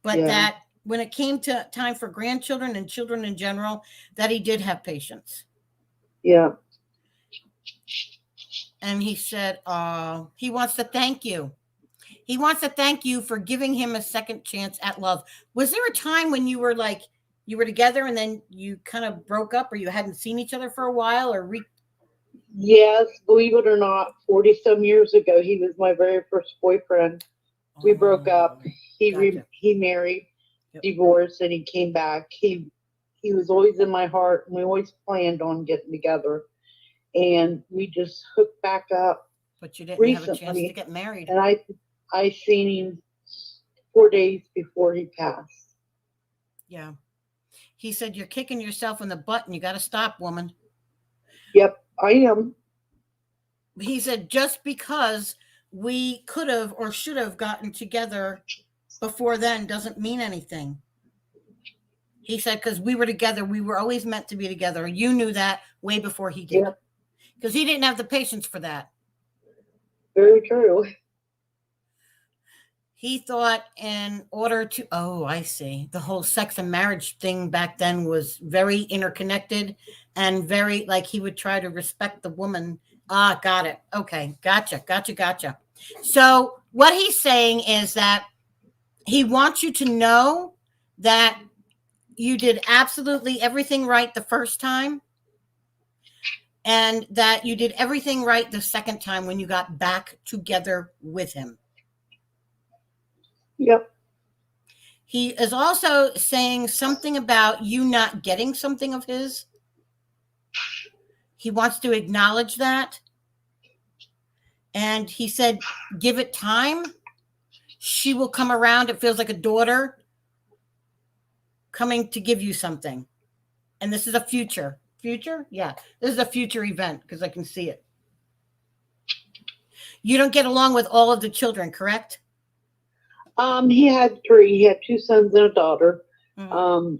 that when it came to time for grandchildren and children in general, that he did have patience. Yeah. And he said, he wants to thank you. He wants to thank you for giving him a second chance at love. Was there a time when you were like, you were together and then you kind of broke up, or you hadn't seen each other for a while, or Yes, believe it or not, 40 some years ago, he was my very first boyfriend. We broke up. Gotcha. He married, Yep. divorced, and he came back. He was always in my heart, and we always planned on getting together. And we just hooked back up. But you didn't have a chance recently, to get married. And I seen him 4 days before he passed. Yeah. He said, you're kicking yourself in the butt and you got to stop, woman. Yep, I am. He said, just because we could have or should have gotten together before then doesn't mean anything. He said, because we were together, we were always meant to be together. You knew that way before he did. Yep. Because he didn't have the patience for that. Very true. He thought in order to, I see. The whole sex and marriage thing back then was very interconnected and very, like, he would try to respect the woman. Got it. Okay. Gotcha. So what he's saying is that he wants you to know that you did absolutely everything right the first time, and that you did everything right the second time when you got back together with him. Yep. He is also saying something about you not getting something of his. He wants to acknowledge that. And he said, give it time. She will come around. It feels like a daughter coming to give you something. And this is a future. Future? Yeah. This is a future event because I can see it. You don't get along with all of the children, correct? He had 3. He had 2 sons and a daughter. Mm-hmm.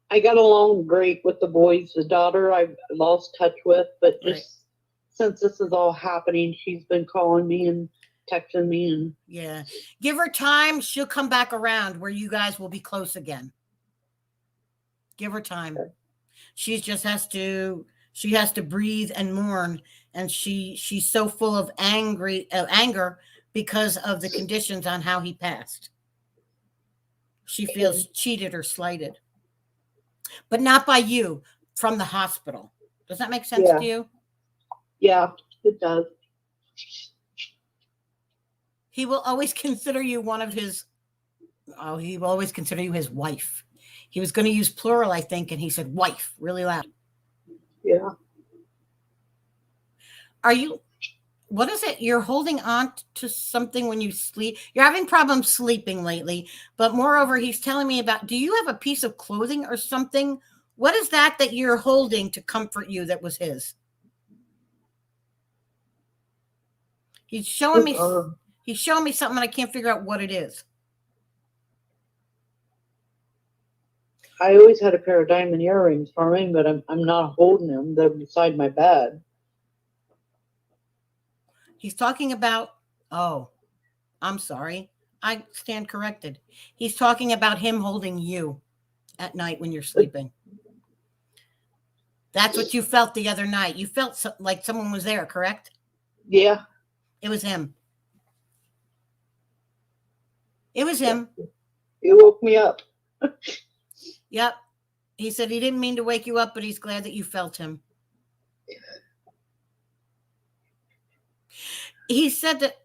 I got along great with the boys. The daughter I've lost touch with, but just since this is all happening, she's been calling me and texting me. And yeah, give her time. She'll come back around where you guys will be close again. Give her time. Okay. She has to breathe and mourn, and she's so full of anger because of the conditions on how he passed. She feels cheated or slighted, but not by you, from the hospital. Does that make sense to you? Yeah, it does. He will always consider you one of his. He will always consider you his wife. He was going to use plural, I think, and he said wife really loud. Yeah. Are you? What is it? You're holding on to something when you sleep. You're having problems sleeping lately. But moreover, he's telling me about, do you have a piece of clothing or something? What is that you're holding to comfort you that was his? He's showing me something, and I can't figure out what it is. I always had a pair of diamond earrings for him, but I'm not holding them. They're beside my bed. He's talking about, I'm sorry. I stand corrected. He's talking about him holding you at night when you're sleeping. That's what you felt the other night. You felt like someone was there, correct? Yeah. It was him. It was him. He woke me up. Yep. He said he didn't mean to wake you up, but he's glad that you felt him. He said that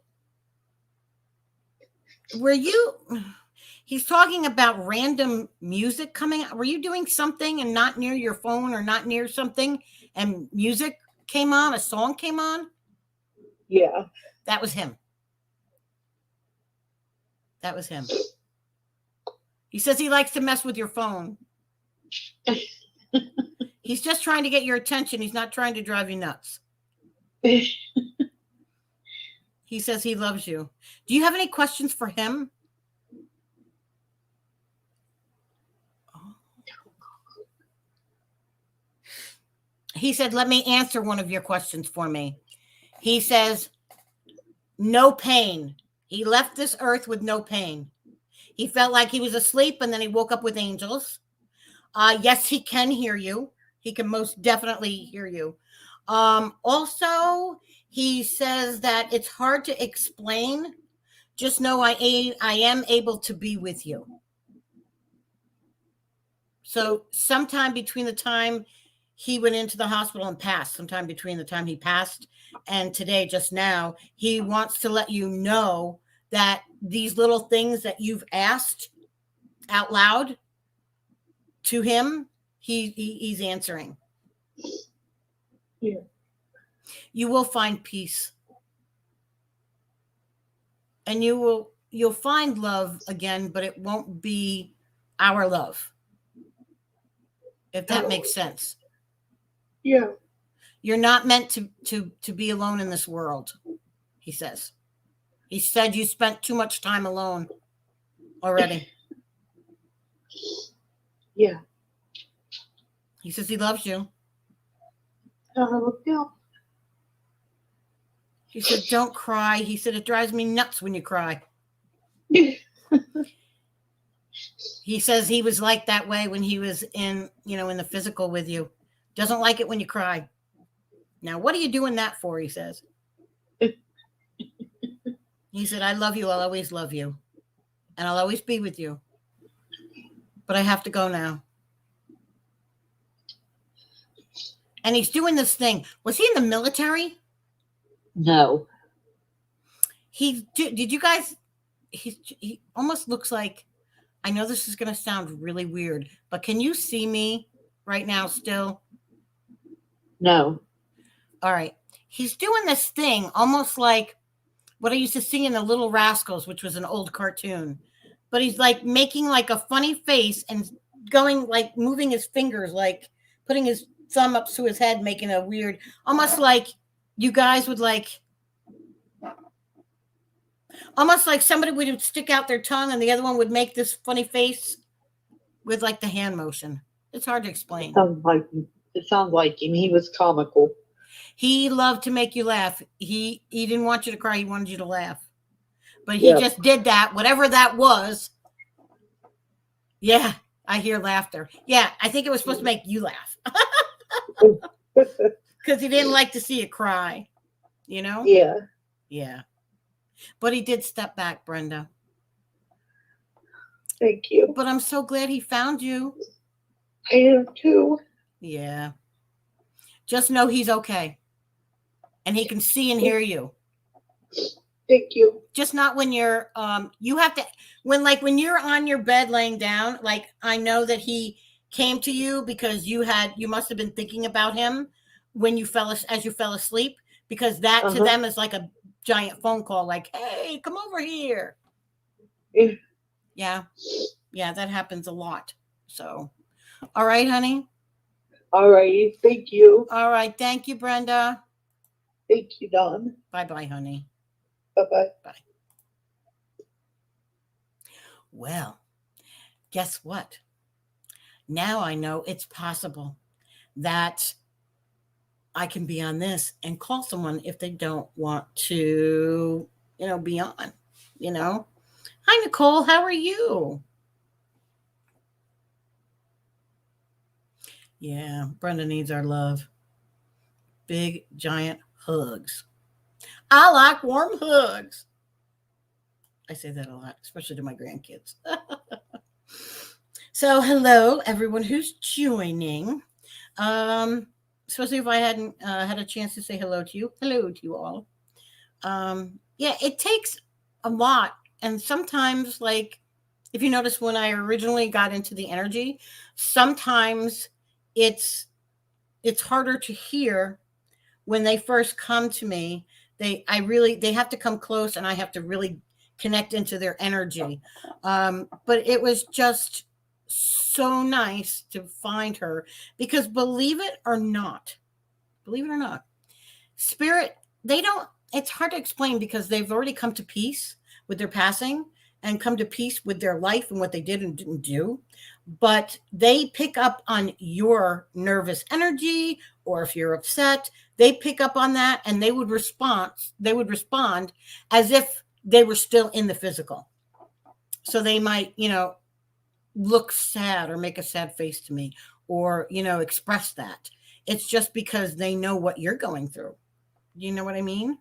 he's talking about random music coming out. Were you doing something and not near your phone or not near something and music came on, a song came on? Yeah. That was him. That was him. He says he likes to mess with your phone. He's just trying to get your attention. He's not trying to drive you nuts. He says he loves you. Do you have any questions for him? He said, let me answer one of your questions for me. He says, no pain. He left this earth with no pain. He felt like he was asleep and then he woke up with angels. Yes, he can hear you. He can most definitely hear you. Also, he says that it's hard to explain. Just know I am able to be with you. So sometime between the time he went into the hospital and passed, sometime between the time he passed and today, just now, he wants to let you know that these little things that you've asked out loud to him, he's answering. Yeah. You will find peace. And you'll find love again, but it won't be our love. If that makes sense. Yeah. You're not meant to be alone in this world, he says. He said you spent too much time alone already. Yeah. He says he loves you. Yeah. He said, don't cry. He said, it drives me nuts when you cry. He says he was like that way when he was in the physical with you. Doesn't like it when you cry. Now, what are you doing that for? He says. He said, I love you. I'll always love you. And I'll always be with you. But I have to go now. And he's doing this thing. Was he in the military? No. Did you guys, he almost looks like, I know this is going to sound really weird, but can you see me right now still? No. All right. He's doing this thing almost like what I used to see in the Little Rascals, which was an old cartoon. But he's like making like a funny face and going like moving his fingers, like putting his thumb up to his head, making a weird, almost like you guys would like, almost like somebody would stick out their tongue and the other one would make this funny face with like the hand motion. It's hard to explain. It sounds like him. He was comical. He loved to make you laugh. He didn't want you to cry. He wanted you to laugh. But he just did that, whatever that was. Yeah, I hear laughter. Yeah, I think it was supposed to make you laugh. Because he didn't like to see you cry. You know? Yeah. Yeah. But he did step back, Brenda. Thank you. But I'm so glad he found you. I am too. Yeah. Just know he's okay. And he can see and hear you. Thank you. Just not when you're you have to when you're on your bed laying down, like I know that he came to you because you must have been thinking about him when you fell asleep, because that to them is like a giant phone call, like, hey, come over here. Yeah. Yeah, that happens a lot. So all right, honey. All right. Thank you. All right. Thank you, Brenda. Thank you, Dawn. Bye-bye, honey. Bye-bye. Bye. Well, guess what? Now I know it's possible that I can be on this and call someone if they don't want to, be on, Hi, Nicole. How are you? Yeah, Brenda needs our love. Big, giant hugs. I like warm hugs. I say that a lot, especially to my grandkids. So, hello, everyone who's joining. Especially if I hadn't had a chance to say hello to you. Hello to you all. Yeah, it takes a lot. And sometimes, like, if you notice when I originally got into the energy, sometimes it's harder to hear when they first come to me. They have to come close and I have to really connect into their energy. But it was just so nice to find her, because believe it or not, spirit, it's hard to explain because they've already come to peace with their passing and come to peace with their life and what they did and didn't do. But they pick up on your nervous energy, or if you're upset, they pick up on that and they would respond as if they were still in the physical. So they might, look sad or make a sad face to me or, express that. It's just because they know what you're going through. You know what I mean?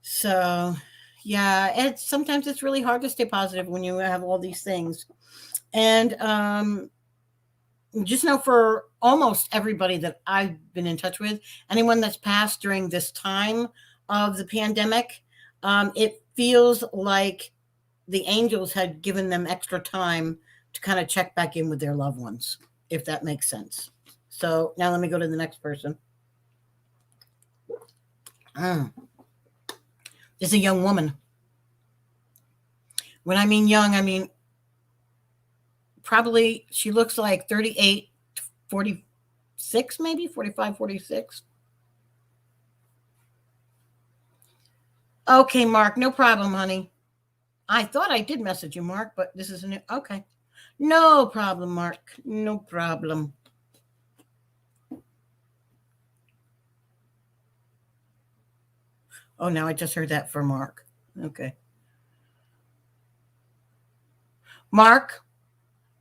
So, yeah, sometimes it's really hard to stay positive when you have all these things. And just know for almost everybody that I've been in touch with, anyone that's passed during this time of the pandemic, it feels like the angels had given them extra time to kind of check back in with their loved ones, if that makes sense. So now let me go to the next person. This is a young woman. When I mean young, I mean probably she looks like 38, 46, maybe 45, 46. Okay, Mark, no problem, honey. I thought I did message you, Mark, but this is a new. Okay. No problem, Mark. No problem. Oh, now I just heard that for Mark. Okay. Mark,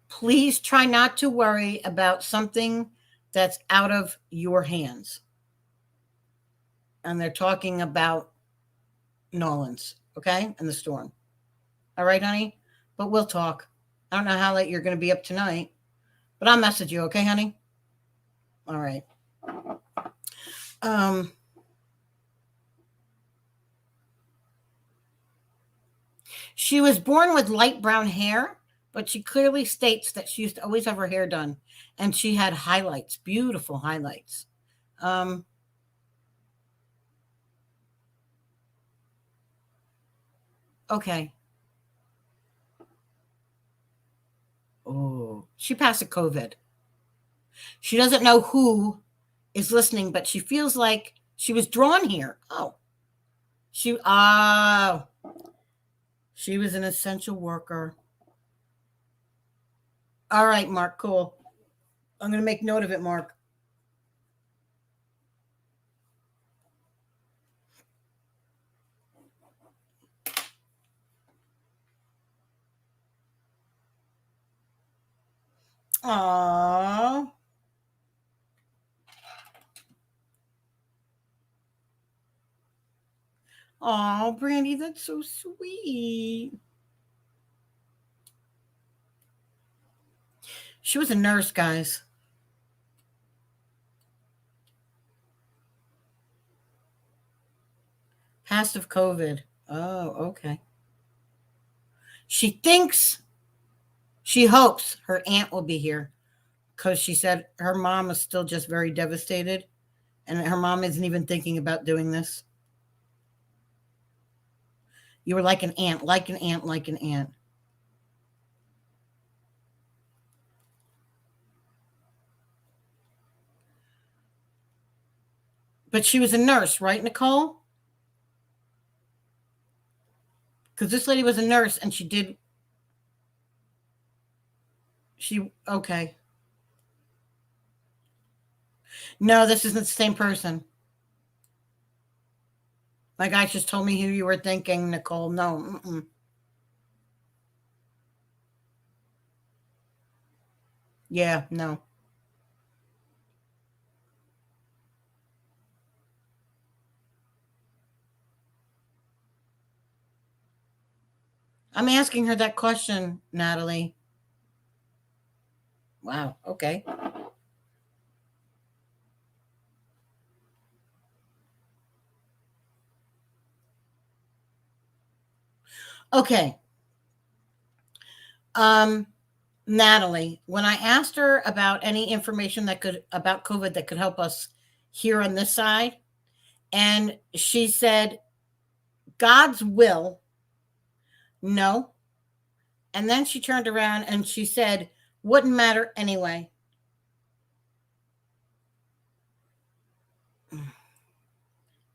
please try not to worry about something that's out of your hands. And they're talking about Nolans, okay, and the storm. All right, honey? But we'll talk. I don't know how late you're going to be up tonight, but I'll message you, okay, honey? All right. She was born with light brown hair, but she clearly states that she used to always have her hair done, and she had highlights, beautiful highlights. Okay. Oh, she passed a COVID. She doesn't know who is listening, but she feels like she was drawn here. She was an essential worker. All right, Mark, cool. I'm going to make note of it, Mark. Aww. Oh, Brandy, that's so sweet. She was a nurse, guys. Passed of COVID. Oh, okay. She hopes her aunt will be here because she said her mom is still just very devastated and her mom isn't even thinking about doing this. You were like an ant, like an ant, like an ant. But she was a nurse, right, Nicole? Because this lady was a nurse and okay. No, this isn't the same person. My guy just told me who you were thinking, Nicole. No. Mm-mm. Yeah, no. I'm asking her that question, Natalie. Wow. Okay. Okay. Natalie, when I asked her about any information about COVID that could help us here on this side, and she said, God's will, no. And then she turned around and she said, wouldn't matter anyway.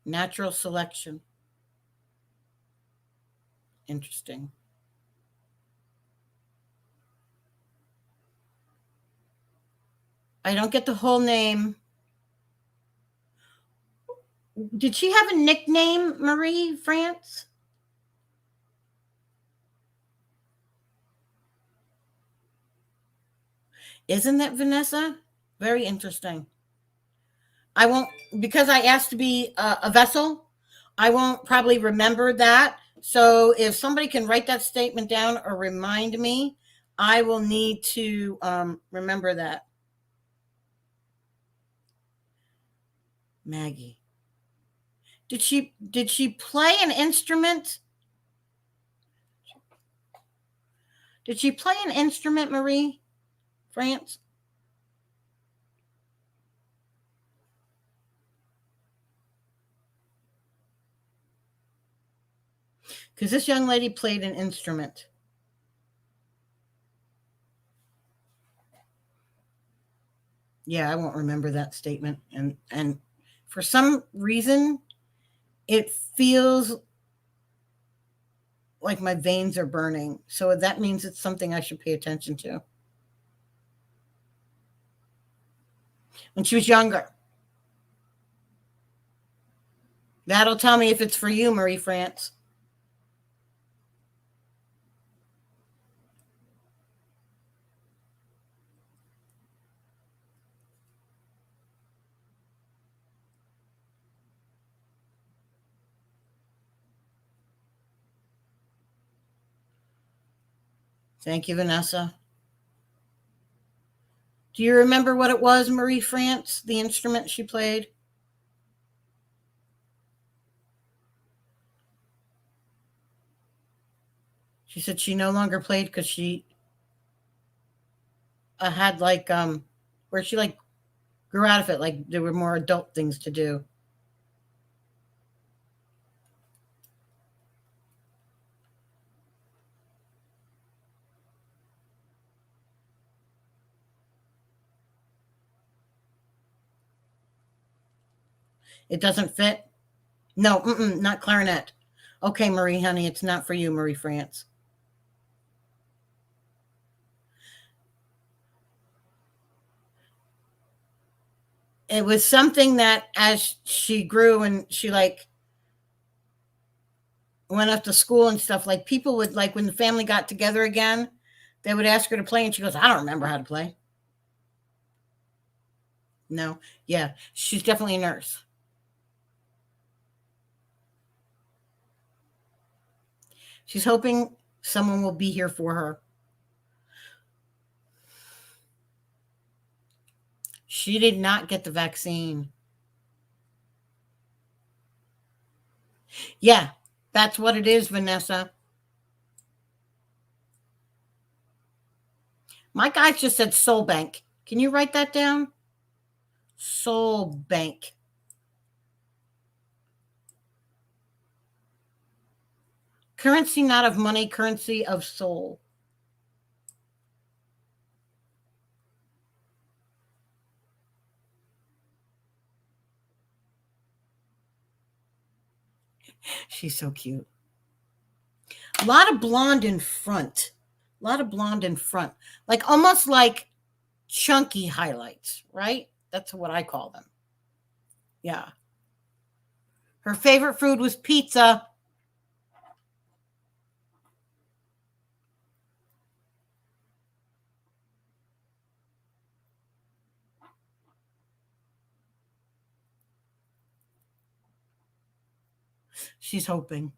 Natural selection. Interesting. I don't get the whole name. Did she have a nickname, Marie France? Isn't that, Vanessa? Very interesting. I won't, because I asked to be a vessel, I won't probably remember that. So if somebody can write that statement down or remind me, I will need to remember that. Maggie. Did she play an instrument? Did she play an instrument, Marie France? Because this young lady played an instrument. Yeah, I won't remember that statement. And for some reason, it feels like my veins are burning. So that means it's something I should pay attention to. When she was younger. That'll tell me if it's for you, Marie France. Thank you, Vanessa. Do you remember what it was, Marie France, the instrument she played? She said she no longer played because she had like where she like grew out of it, like there were more adult things to do. It doesn't fit. No, not clarinet. Okay, Marie, honey, it's not for you, Marie France. It was something that as she grew and she like went up to school and stuff, like people would like when the family got together again, they would ask her to play and she goes, I don't remember how to play. No. Yeah, she's definitely a nurse. She's hoping someone will be here for her. She did not get the vaccine. Yeah, that's what it is, Vanessa. My guy just said Soul Bank. Can you write that down? Soul Bank. Currency not of money, currency of soul. She's so cute. A lot of blonde in front. A lot of blonde in front. Like almost like chunky highlights, right? That's what I call them. Yeah. Her favorite food was pizza. She's hoping.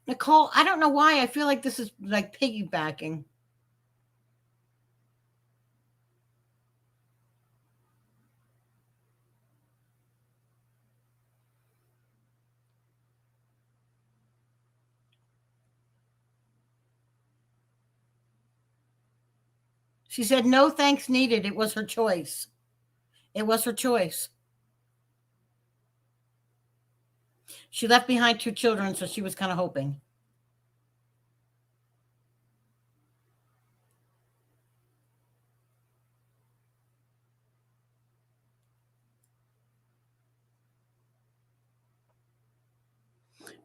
Nicole, I don't know why. I feel like this is like piggybacking. She said, no thanks needed. It was her choice. It was her choice. She left behind 2 children, so she was kind of hoping.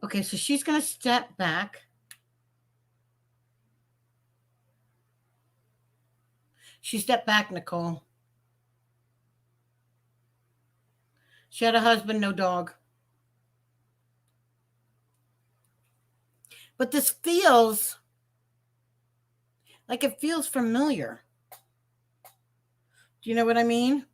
Okay, so she's going to step back. She stepped back, Nicole. She had a husband, no dog. But this feels like it feels familiar. Do you know what I mean?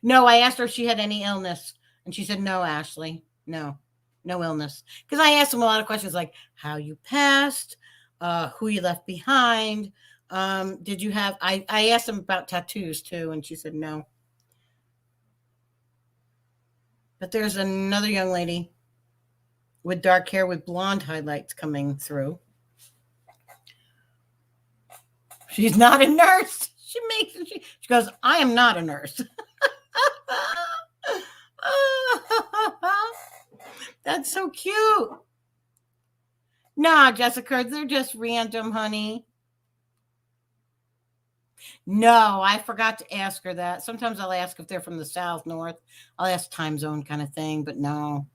No, I asked her if she had any illness. And she said, no, Ashley, no illness. Because I asked him a lot of questions like how you passed, who you left behind. Did you have, I asked him about tattoos too. And she said, no. But there's another young lady with dark hair with blonde highlights coming through. She's not a nurse. She goes, I am not a nurse. That's so cute. Nah, Jessica, they're just random, honey. No, I forgot to ask her that. Sometimes I'll ask if they're from the south, north. I'll ask time zone kind of thing, but no.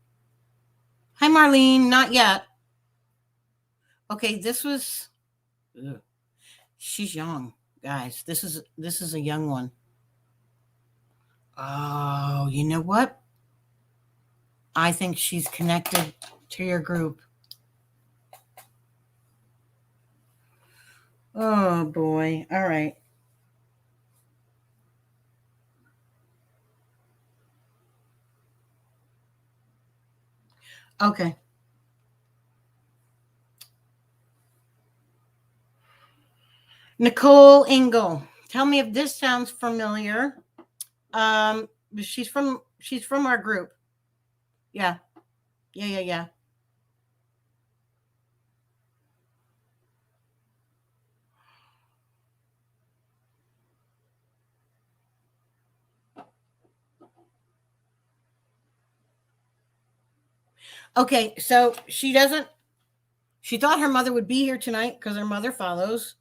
Hi, Marlene. Not yet. Okay, this was. Ugh. She's young, guys. This is a young one. Oh, you know what? I think she's connected to your group. Oh boy. All right. Okay. Nicole Engel. Tell me if this sounds familiar. She's from our group. Yeah. Okay, so she thought her mother would be here tonight because her mother follows.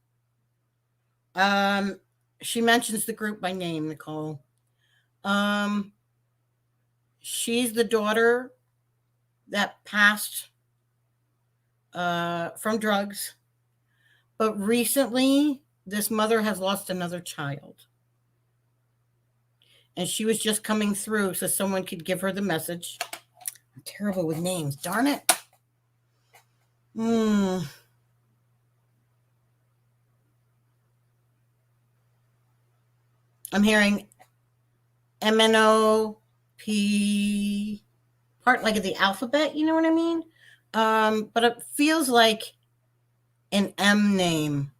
She mentions the group by name, Nicole. She's the daughter that passed from drugs, but recently this mother has lost another child. And she was just coming through so someone could give her the message. I'm terrible with names. Darn it. I'm hearing MNOP, part like of the alphabet, you know what I mean? But it feels like an M name.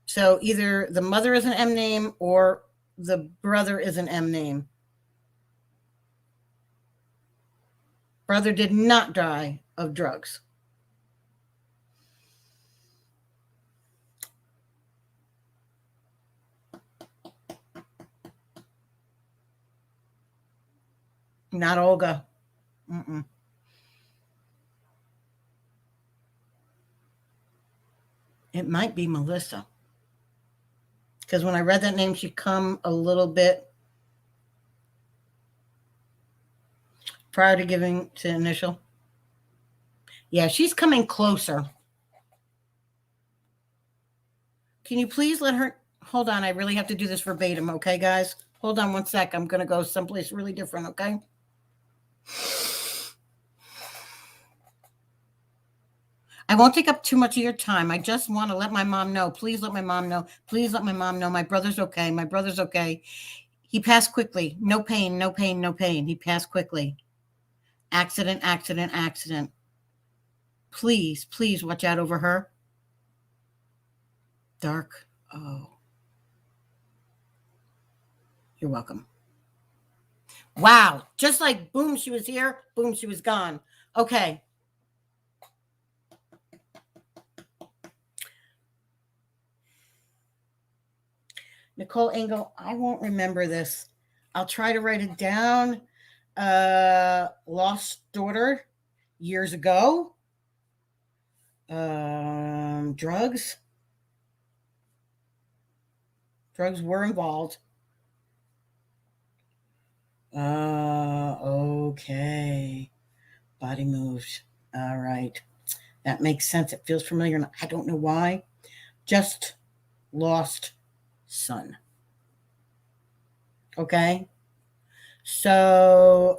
So either the mother is an M name or the brother is an M name. Brother did not die of drugs. Not Olga. Mm-mm. It might be Melissa. Because when I read that name, she'd come a little bit prior to giving to initial. Yeah, she's coming closer. Can you please let her... Hold on, I really have to do this verbatim, okay, guys? Hold on one sec. I'm going to go someplace really different, okay? I won't take up too much of your time. I just want to let my mom know. Please let my mom know. Please let my mom know. My brother's okay. My brother's okay. He passed quickly. No pain, no pain, no pain. He passed quickly. Accident, accident, accident. Please, please watch out over her. Dark. Oh. You're welcome. Wow. Just like boom, she was here. Boom, she was gone. Okay. Nicole Engel, I won't remember this. I'll try to write it down. Lost daughter years ago. Drugs. Drugs were involved. Okay. Body moves. All right. That makes sense. It feels familiar. I don't know why. Just lost son. Okay. So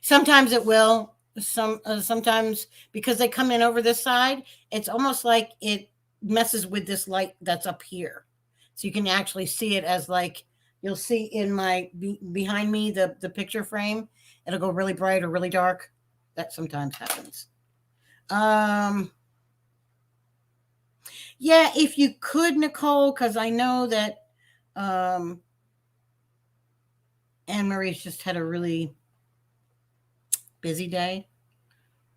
sometimes it will. sometimes because they come in over this side, it's almost like it messes with this light that's up here. So you can actually see it as like you'll see in my behind me the picture frame. It'll go really bright or really dark. That sometimes happens. Yeah, if you could, Nicole, because I know that Anne Marie's just had a really busy day.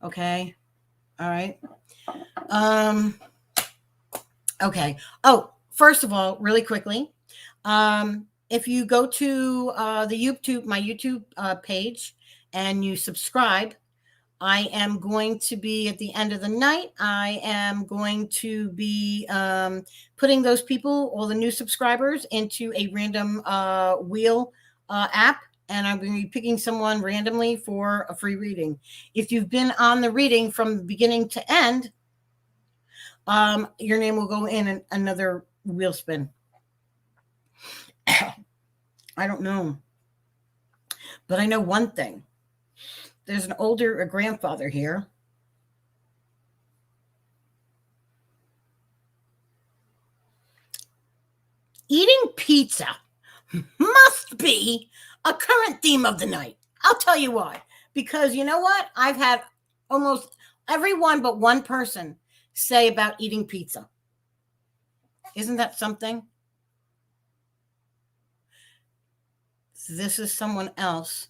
Okay. All right. Okay. Oh, first of all, really quickly, if you go to the YouTube, my YouTube page, and you subscribe, I am going to be at the end of the night. I am going to be putting those people, all the new subscribers, into a random wheel app, and I'm going to be picking someone randomly for a free reading. If you've been on the reading from beginning to end, your name will go in another wheel spin. I don't know, but I know one thing. There's a grandfather here. Eating pizza must be a current theme of the night. I'll tell you why. Because you know what? I've had almost everyone but one person say about eating pizza. Isn't that something? This is someone else.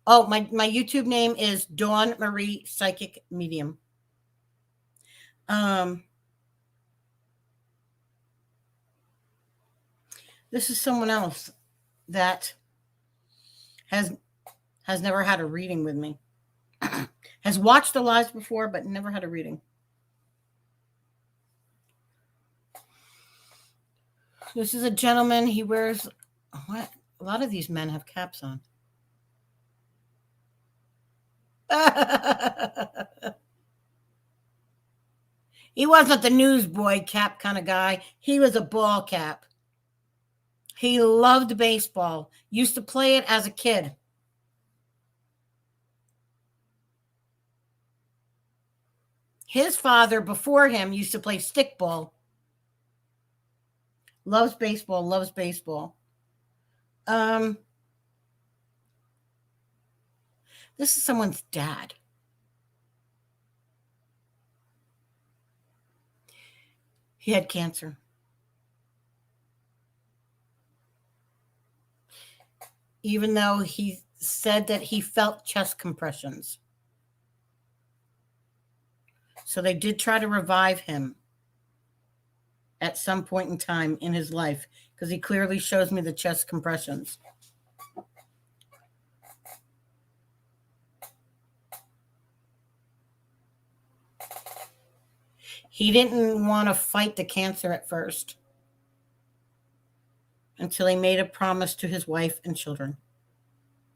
Oh, my YouTube name is Dawn Marie Psychic Medium. This is someone else that has never had a reading with me. Has watched the lives before, but never had a reading. This is a gentleman. He wears what? A lot of these men have caps on. He wasn't the newsboy cap kind of guy. He was a ball cap. He loved baseball. Used to play it as a kid. His father before him used to play stickball. Loves baseball, loves baseball. This is someone's dad. He had cancer. Even though he said that he felt chest compressions. So they did try to revive him at some point in time in his life because he clearly shows me the chest compressions. He didn't want to fight the cancer at first until he made a promise to his wife and children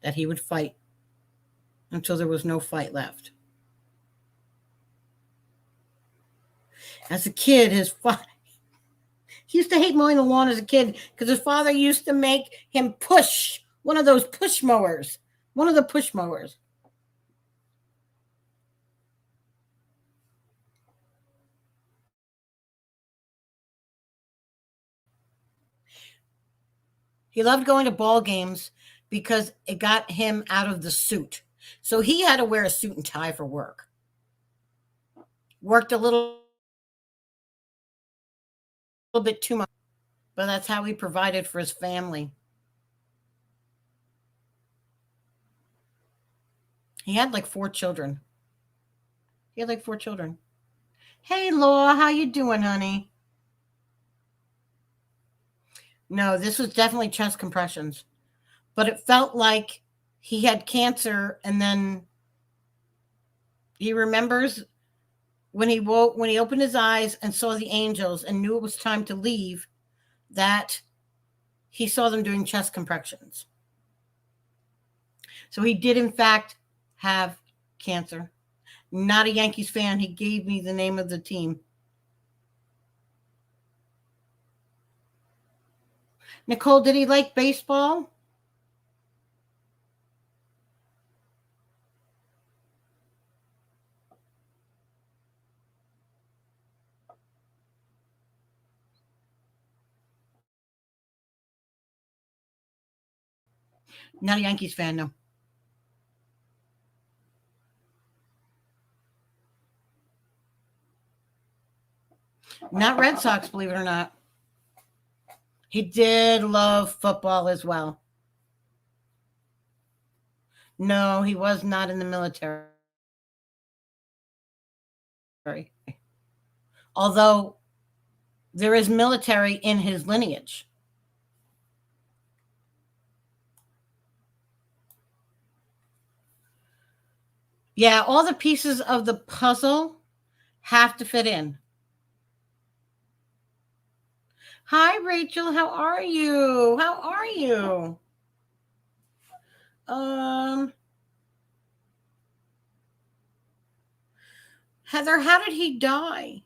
that he would fight until there was no fight left. As a kid, he used to hate mowing the lawn as a kid because his father used to make him push one of those push mowers, one of the push mowers. He loved going to ball games because it got him out of the suit. So he had to wear a suit and tie for work. Worked a little bit too much, but that's how he provided for his family. He had like 4 children. Hey, Laura, how you doing, honey? No, this was definitely chest compressions, but it felt like he had cancer, and then he remembers when he opened his eyes and saw the angels and knew it was time to leave, that he saw them doing chest compressions. So he did, in fact, have cancer. Not a Yankees fan. He gave me the name of the team. Nicole, did he like baseball? Not a Yankees fan, no. Not Red Sox, believe it or not. He did love football as well. No, he was not in the military. Although there is military in his lineage. Yeah, all the pieces of the puzzle have to fit in. Hi, Rachel. How are you? How are you? Heather, how did he die?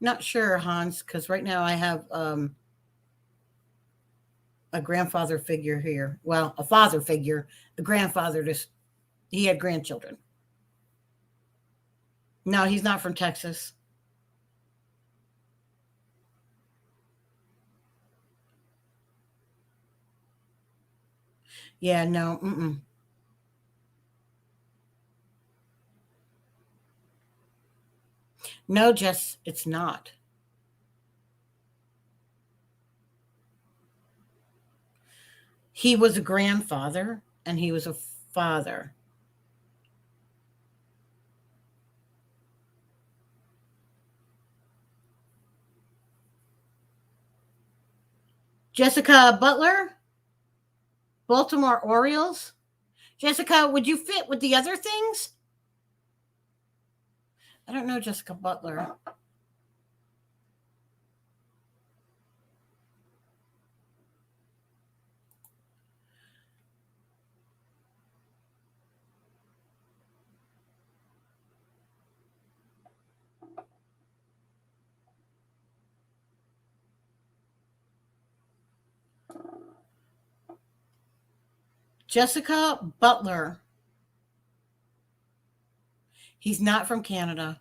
Not sure, Hans, because right now I have a grandfather figure here. Well, a father figure, a grandfather. He had grandchildren. No, he's not from Texas. Yeah, no. Mm-mm. No, Jess, it's not. He was a grandfather and he was a father. Jessica Butler, Baltimore Orioles. Jessica, would you fit with the other things? I don't know Jessica Butler. Jessica Butler. He's not from Canada.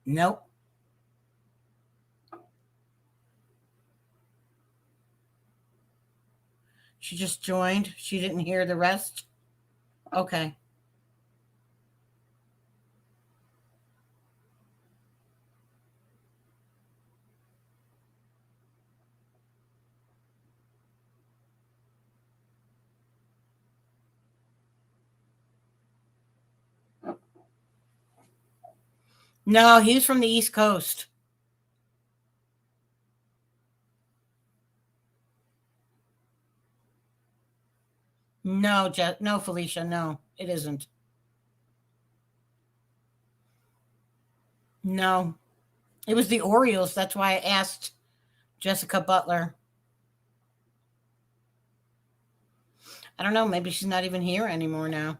Nope. She just joined. She didn't hear the rest. Okay. No, he's from the East Coast. No, no, Felicia. No, it isn't. No, it was the Orioles. That's why I asked Jessica Butler. I don't know. Maybe she's not even here anymore now.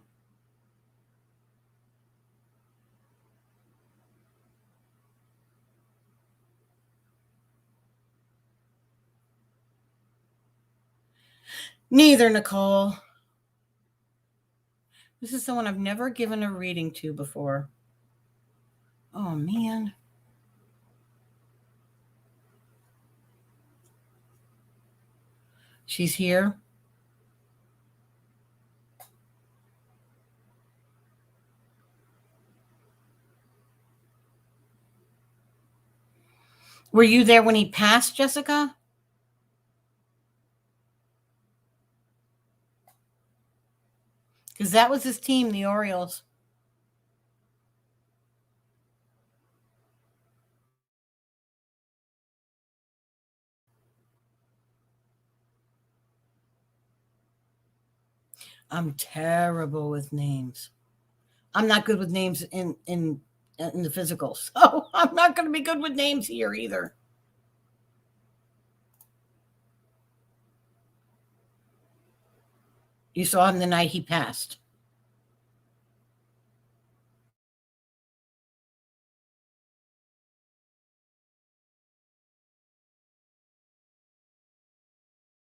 Neither, Nicole. This is someone I've never given a reading to before. Oh, man. She's here. Were you there when he passed, Jessica? Because that was his team, the Orioles. I'm terrible with names. I'm not good with names in the physical, so I'm not going to be good with names here either. You saw him the night he passed.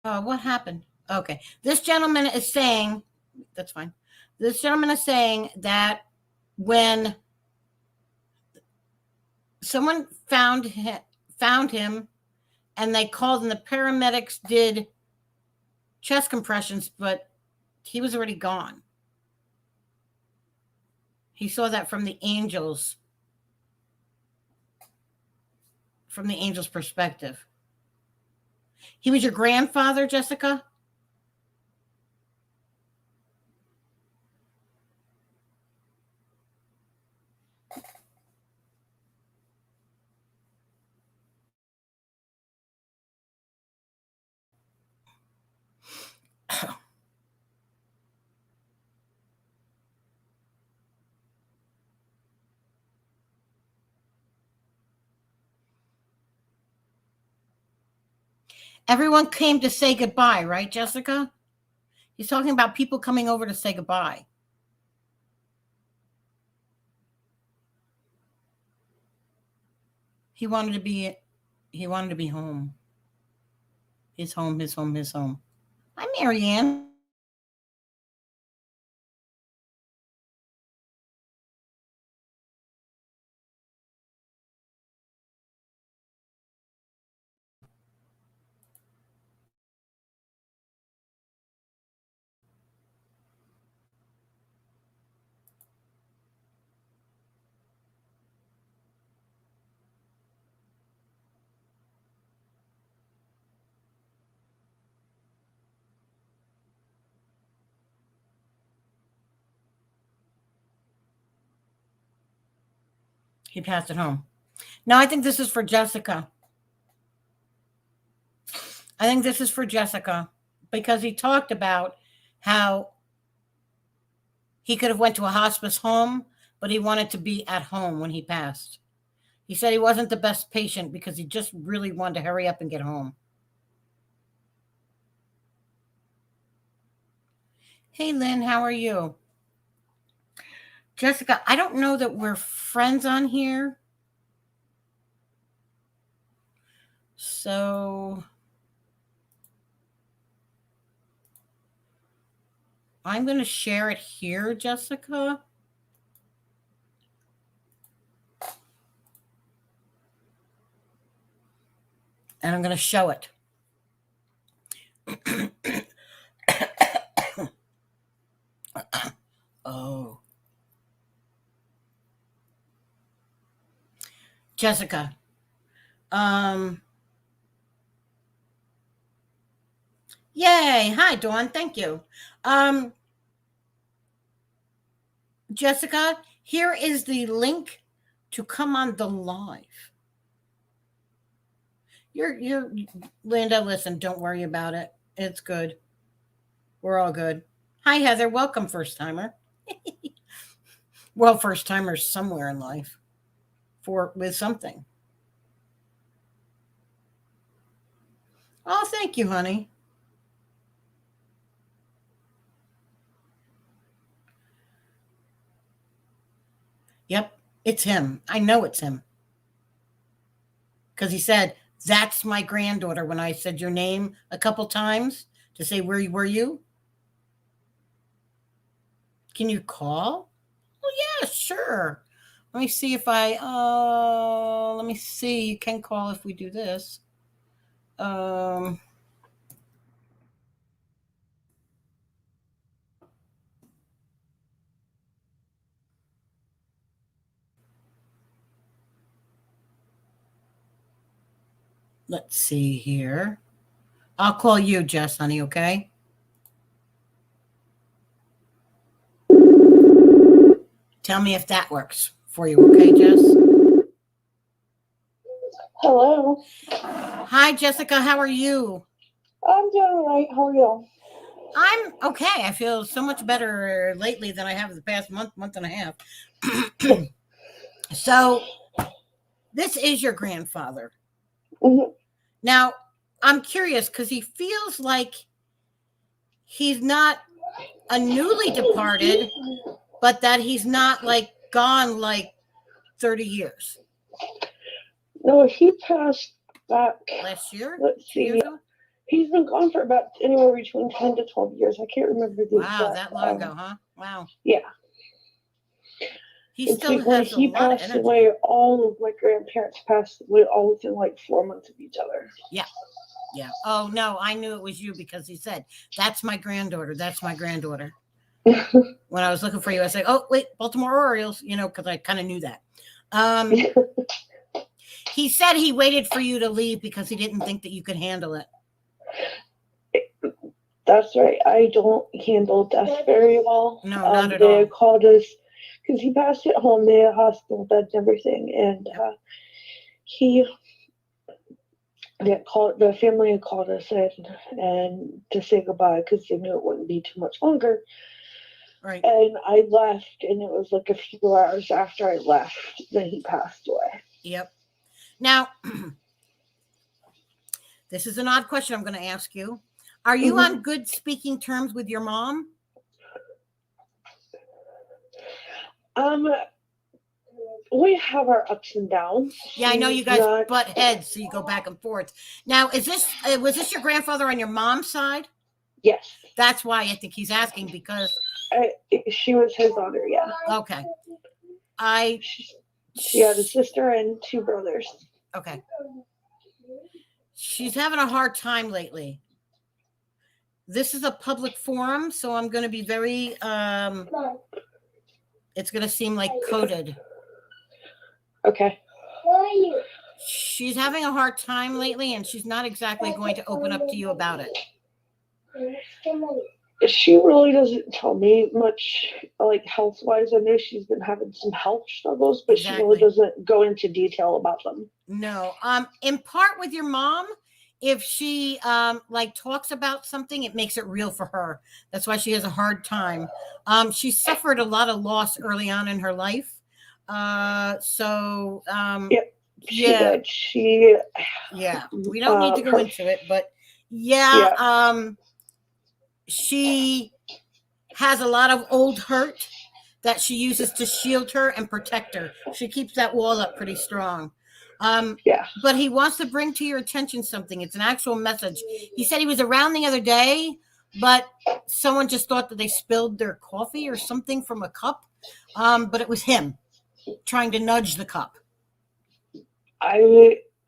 What happened? Okay. This gentleman is saying, that's fine. This gentleman is saying that when someone found him and they called and the paramedics did chest compressions, but he was already gone. He saw that from the angels perspective. He was your grandfather, Jessica? Everyone came to say goodbye, right, Jessica? He's talking about people coming over to say goodbye. He wanted to be home. His home. Hi, Marianne. He passed it home. Now, I think this is for Jessica. Because he talked about how he could have went to a hospice home, but he wanted to be at home when he passed. He said he wasn't the best patient because he just really wanted to hurry up and get home. Hey, Lynn, how are you? Jessica, I don't know that we're friends on here. So I'm going to share it here, Jessica. And I'm going to show it. Oh. Jessica. Yay. Hi, Dawn. Thank you. Jessica, here is the link to come on the live. You're Linda, listen, don't worry about it. It's good. We're all good. Hi, Heather. Welcome, first timer. Well, first timers somewhere in life with something. Oh, thank you, honey. Yep, it's him. I know it's him. Because he said, that's my granddaughter when I said your name a couple times to say, where were you? Can you call? Oh, yeah, sure. Let me see if let me see. You can call if we do this. Let's see here. I'll call you, Jess, honey, okay? Tell me if that works for you, okay, Jess? Hello. Hi, Jessica. How are you? I'm doing all right. How are you? I'm okay. I feel so much better lately than I have the past month and a half. So, this is your grandfather. Mm-hmm. Now, I'm curious because he feels like he's not a newly departed, but that he's not like gone like 30 years. No, he passed back Last year? Let's 2 years see. ago? He's been gone for about anywhere between 10 to 12 years. I can't remember the Wow, exact. that long ago, huh? Wow. Yeah. He It's still like when has a he lot of passed energy. away, all of my grandparents passed away all within like 4 months of each other. Yeah. Oh no, I knew it was you because he said, "That's my granddaughter. That's my granddaughter." When I was looking for you, I said, "Oh wait, Baltimore Orioles," because I kind of knew that. He said he waited for you to leave because he didn't think that you could handle it. That's right. I don't handle death very well. No, not at they all. called us because he passed at home. They had hospital beds and everything, and the family had called us in and to say goodbye because they knew it wouldn't be too much longer. Right. And I left, and it was like a few hours after I left that he passed away. Yep. Now, this is an odd question I'm going to ask you. Are you on good speaking terms with your mom? We have our ups and downs. Yeah, I know you guys butt heads, so you go back and forth. Now, was this your grandfather on your mom's side? Yes. That's why I think he's asking because she was his daughter. Yeah. Okay. She had a sister and 2 brothers. Okay. She's having a hard time lately. This is a public forum, so I'm going to be very. It's going to seem like coded. Okay. She's having a hard time lately, and she's not exactly going to open up to you about it. She really doesn't tell me much, like health-wise. I know she's been having some health struggles, but she really doesn't go into detail about them. No. In part with your mom, if she talks about something, it makes it real for her. That's why she has a hard time. She suffered a lot of loss early on in her life. Yep. She did. We don't need to go into it, but she has a lot of old hurt that she uses to shield her and protect her. She keeps that wall up pretty strong. But he wants to bring to your attention something. It's an actual message. He said he was around the other day, but someone just thought that they spilled their coffee or something from a cup. But it was him trying to nudge the cup. I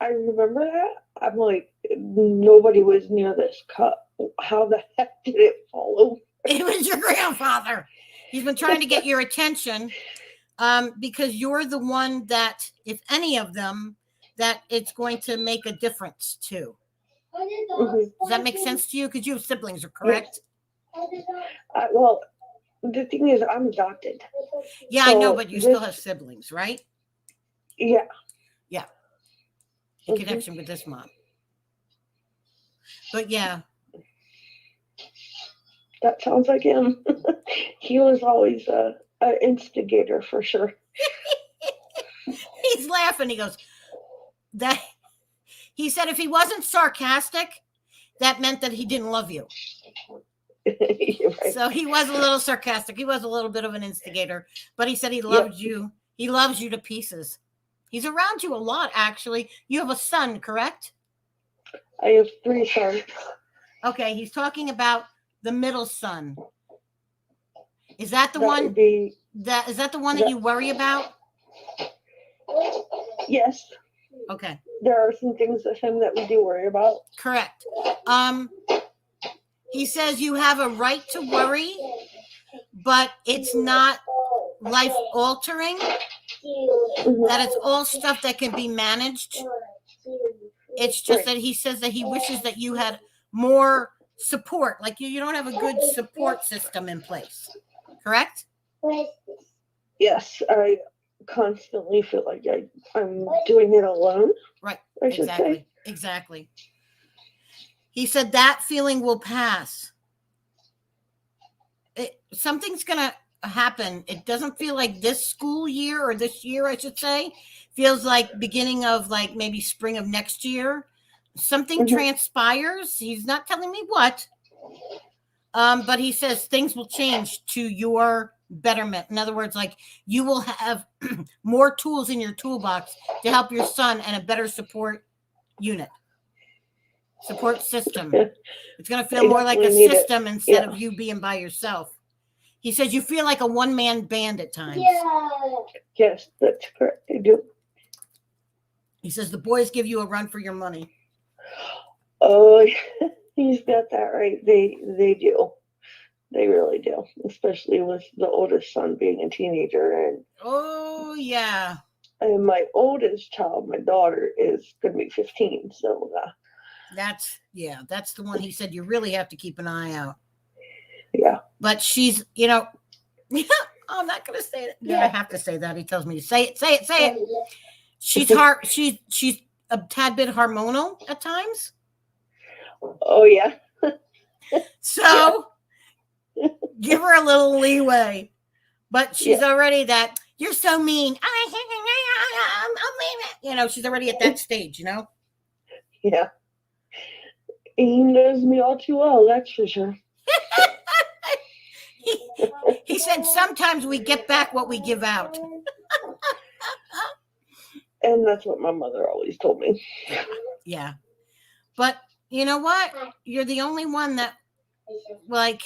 remember that. I'm like, nobody was near this cup. How the heck did it fall over? It was your grandfather. He's been trying to get your attention because you're the one that, if any of them, that it's going to make a difference to. Does that make sense to you? Because you have siblings, are correct? Well, the thing is, I'm adopted. Yeah, so I know, but you still have siblings, right? Yeah. Yeah. In connection with this mom. But yeah. That sounds like him. He was always an instigator for sure. He's laughing. He goes, he said if he wasn't sarcastic, that meant that he didn't love you. Right. So he was a little sarcastic. He was a little bit of an instigator, but he said he loved you. He loves you to pieces. He's around you a lot, actually. You have a son, correct? I have 3 sons. Okay, he's talking about the middle son. Is that the one? Is that the one that you worry about? Yes. Okay. There are some things with him that we do worry about. Correct. He says you have a right to worry, but it's not life altering. That it's all stuff that can be managed. It's just that he says that he wishes that you had more support. Like you don't have a good support system in place. Correct? Yes, I constantly feel like I'm doing it alone. Right. I should say. Exactly. He said that feeling will pass. Something's going to happen. It doesn't feel like this school year, or this year, I should say. Feels like beginning of like maybe spring of next year. Something transpires. He's not telling me what. But he says things will change to your betterment. In other words, like you will have more tools in your toolbox to help your son and a better support unit. Support system. Yeah. It's going to feel They more like a definitely need it. system instead Yeah. of you being by yourself. He says you feel like a one-man band at times. Yes, that's correct. I do. He says the boys give you a run for your money. Oh, he's got that right. They do. They really do. Especially with the oldest son being a teenager, Oh, yeah. and my oldest child, my daughter, is going to be 15. So That's the one he said you really have to keep an eye out. yeah. But she's, I'm not going to say it. Yeah, I have to say that. He tells me to say it. She's she's a tad bit hormonal at times. Oh yeah. So give her a little leeway. But she's already that, you're so mean. She's already at that stage, Yeah. He knows me all too well, that's for sure. He said sometimes we get back what we give out. And that's what my mother always told me. Yeah. But you know what? You're the only one that, like,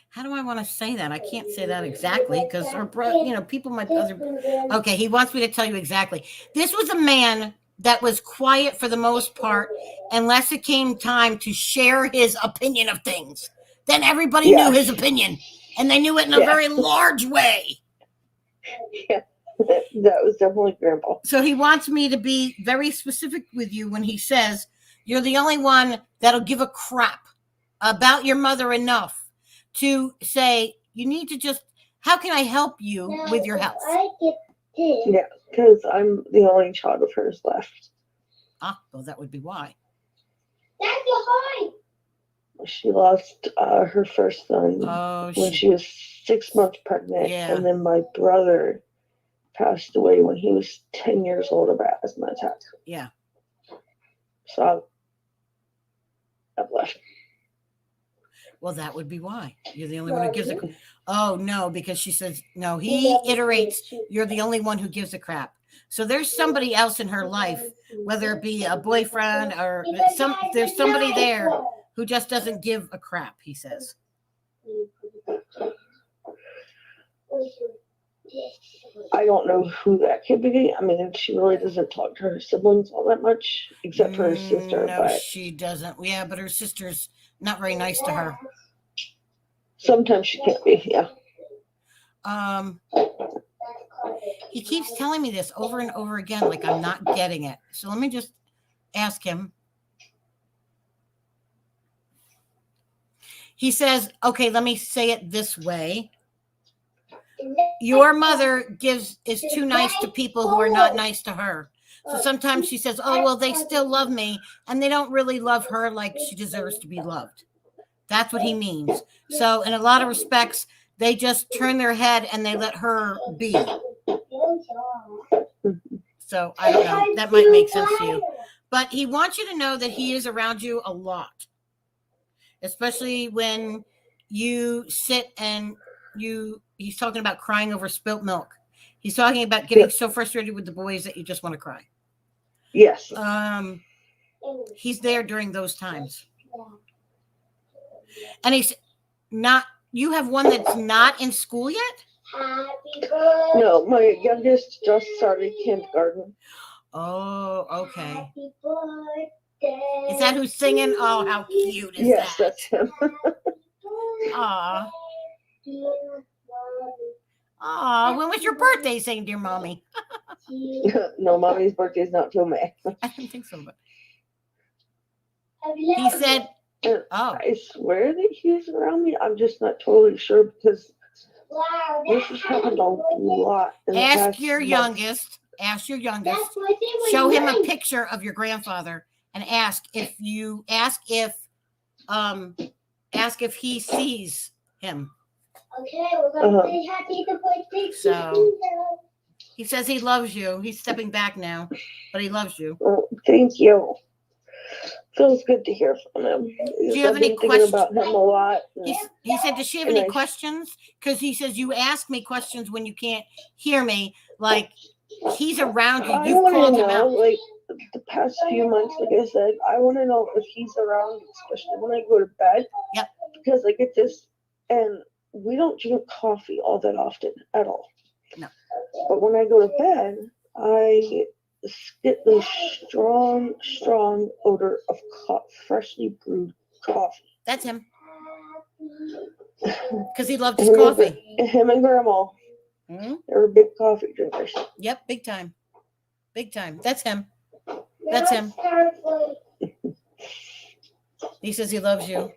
how do I want to say that? I can't say that exactly because her brother, people might. Okay, he wants me to tell you exactly. This was a man that was quiet for the most part, unless it came time to share his opinion of things. Then everybody knew his opinion, and they knew it in a very large way. Yeah. That was definitely Grandpa. So he wants me to be very specific with you when he says you're the only one that'll give a crap about your mother enough to say you need to just, how can I help you with your health? Yeah, because I'm the only child of hers left. Well, that would be why. She lost her first son when she was 6 months pregnant, and then my brother passed away when he was 10 years old of asthma attack. Yeah. So I've left. Well, that would be why. You're the only one who gives a crap. Oh, no, because she says, no, he iterates, you're the only one who gives a crap. So there's somebody else in her life, whether it be a boyfriend or there's somebody there who just doesn't give a crap, he says. I don't know who that could be. I mean, she really doesn't talk to her siblings all that much, except for her sister. No, but she doesn't. Yeah, but her sister's not very nice to her. Sometimes she can't be, yeah. He keeps telling me this over and over again, like I'm not getting it. So let me just ask him. He says, okay, let me say it this way. Your mother is too nice to people who are not nice to her. So sometimes she says, oh, well, they still love me. And they don't really love her like she deserves to be loved. That's what he means. So in a lot of respects, they just turn their head and they let her be. So I don't know. That might make sense to you. But he wants you to know that he is around you a lot. Especially when you sit and he's talking about crying over spilt milk. He's talking about getting so frustrated with the boys that you just want to cry. Yes. He's there during those times. And he's not, you have one that's not in school yet? No, my youngest just started kindergarten. Oh, okay. Is that who's singing? Oh, how cute is that? Yes, that's him. Aw. Aw, when was your birthday, saying dear mommy? No, mommy's birthday's not till May. I didn't think so, but he said, oh. I swear that he's around me. I'm just not totally sure because this has happened a lot. Ask your youngest, show him a picture of your grandfather and ask if he sees him. Okay, we're going to say happy to play. So he says he loves you. He's stepping back now, but he loves you. Oh, thank you. Feels good to hear from him. Do you have any questions about him a lot? He said, does she have any questions? Because he says you ask me questions when you can't hear me. Like he's around you. I You've want called to him out. know, like the past few months, like I said, I want to know if he's around, especially when I go to bed. Yep. Because I get this, and we don't drink coffee all that often at all. No. But when I go to bed, I get the strong odor of freshly brewed coffee. That's him. Because he loved his coffee. Him and Grandma. Mm-hmm. They were big coffee drinkers. Yep, big time. Big time. That's him. That's him. He says he loves you.